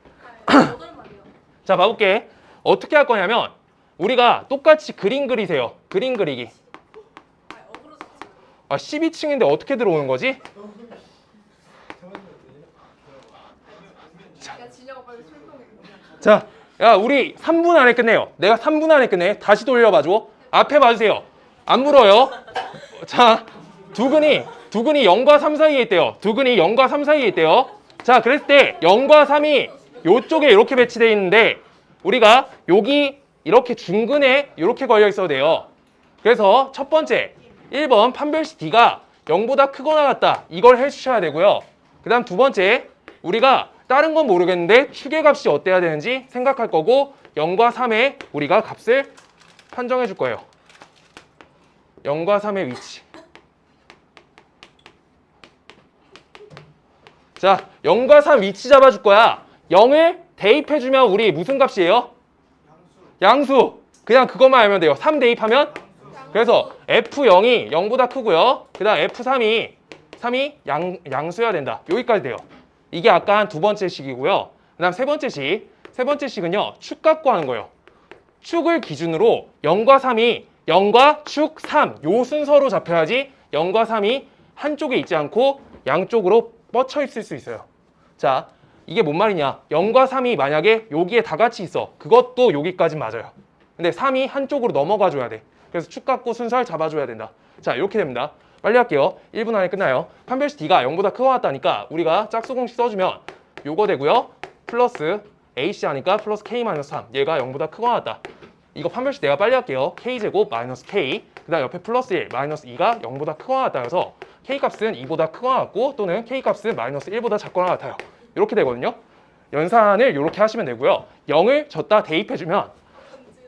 자, 봐볼게. 어떻게 할 거냐면 우리가 똑같이 그림 그리세요. 그림 그리기. 12층인데 어떻게 들어오는 거지? 자, 야, 우리 3분 안에 끝내요. 내가 3분 안에 끝내. 다시 돌려봐줘. 앞에 봐주세요. 안 물어요. 자, 두근이 0과 3 사이에 있대요. 두근이 0과 3 사이에 있대요. 자, 그랬을 때 0과 3이 요쪽에 이렇게 배치되어 있는데 우리가 여기 이렇게 중근에 이렇게 걸려 있어도 돼요. 그래서 첫 번째 1번 판별식 D가 0보다 크거나 같다. 이걸 해주셔야 되고요. 그 다음 두 번째 우리가 다른 건 모르겠는데 추계값이 어때야 되는지 생각할 거고 0과 3의 우리가 값을 판정해 줄 거예요. 0과 3의 위치. 자, 0과 3 위치 잡아줄 거야. 0을 대입해주면 우리 무슨 값이에요? 양수. 그냥 그것만 알면 돼요. 3 대입하면? 그래서 F0이 0보다 크고요. 그 다음 F3이 양수여야 된다. 여기까지 돼요. 이게 아까 한 두 번째 식이고요. 그 다음 세 번째 식. 세 번째 식은요. 축 갖고 하는 거예요. 축을 기준으로 0과 3이 0과 축 3. 요 순서로 잡혀야지 0과 3이 한쪽에 있지 않고 양쪽으로 뻗쳐 있을 수 있어요. 자, 이게 뭔 말이냐. 0과 3이 만약에 여기에 다 같이 있어. 그것도 여기까지 맞아요. 근데 3이 한쪽으로 넘어가 줘야 돼. 그래서 축 갖고 순서를 잡아줘야 된다. 자, 이렇게 됩니다. 빨리 할게요. 1분 안에 끝나요. 판별식 D가 0보다 크거나 같다니까 우리가 짝수 공식 써주면 요거 되고요. 플러스 AC 하니까 플러스 K-3. 얘가 0보다 크거나 같다. 이거 판별식 내가 빨리 할게요. K제곱 마이너스 K. 그 다음 옆에 플러스 1, 마이너스 2가 0보다 크거나 같다 해서 K값은 2보다 크거나 같고 또는 K값은 마이너스 1보다 작거나 같아요. 이렇게 되거든요. 연산을 이렇게 하시면 되고요. 0을 줬다 대입해주면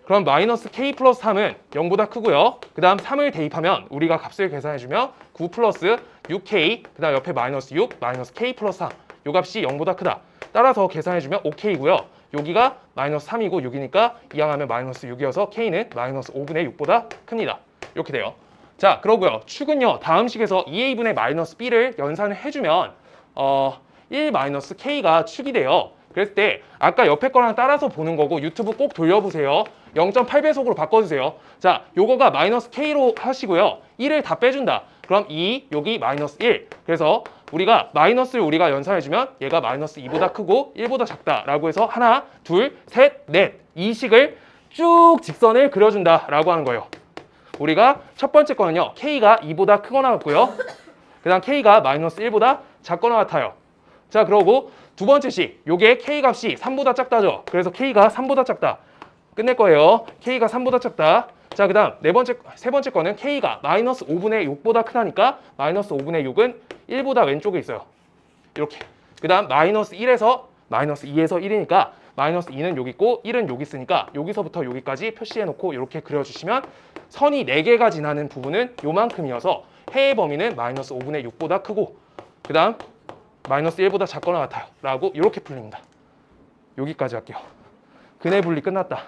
그럼 마이너스 K 플러스 3은 0보다 크고요. 그 다음 3을 대입하면 우리가 값을 계산해주면 9 플러스 6K 그 다음 옆에 마이너스 6 마이너스 K 플러스 3 요 값이 0보다 크다. 따라서 계산해주면 5K고요. 여기가 마이너스 3이고 6이니까 이항하면 마이너스 6이어서 K는 마이너스 5분의 6보다 큽니다. 이렇게 돼요. 자, 그러고요. 축은요. 다음 식에서 2A분의 마이너스 B를 연산을 해주면 1 마이너스 K가 축이 돼요. 그랬을 때 아까 옆에 거랑 따라서 보는 거고 유튜브 꼭 돌려보세요. 0.8배속으로 바꿔주세요. 자, 요거가 마이너스 K로 하시고요. 1을 다 빼준다. 그럼 2, 여기 마이너스 1. 그래서 우리가 마이너스를 우리가 연산해주면 얘가 마이너스 2보다 크고 1보다 작다라고 해서 하나, 둘, 셋, 넷. 이 식을 쭉 직선을 그려준다라고 하는 거예요. 우리가 첫 번째 거는요. K가 2보다 크거나 같고요. 그 다음 K가 마이너스 1보다 작거나 같아요. 자, 그러고 두 번째 식. 요게 K 값이 3보다 작다죠. 그래서 K가 3보다 작다. 끝낼 거예요. K가 3보다 작다. 자, 그 다음 세 번째 거는 K가 마이너스 5분의 6보다 크다니까 마이너스 5분의 6은 1보다 왼쪽에 있어요. 이렇게. 그 다음 마이너스 1에서 마이너스 2에서 1이니까 마이너스 2는 여기 있고 1은 여기 있으니까 여기서부터 여기까지 표시해놓고 이렇게 그려주시면 선이 4개가 지나는 부분은 요만큼이어서 해의 범위는 마이너스 5분의 6보다 크고 그 다음 마이너스 1보다 작거나 같아요. 라고 이렇게 풀립니다. 여기까지 할게요. 근해 분리 끝났다.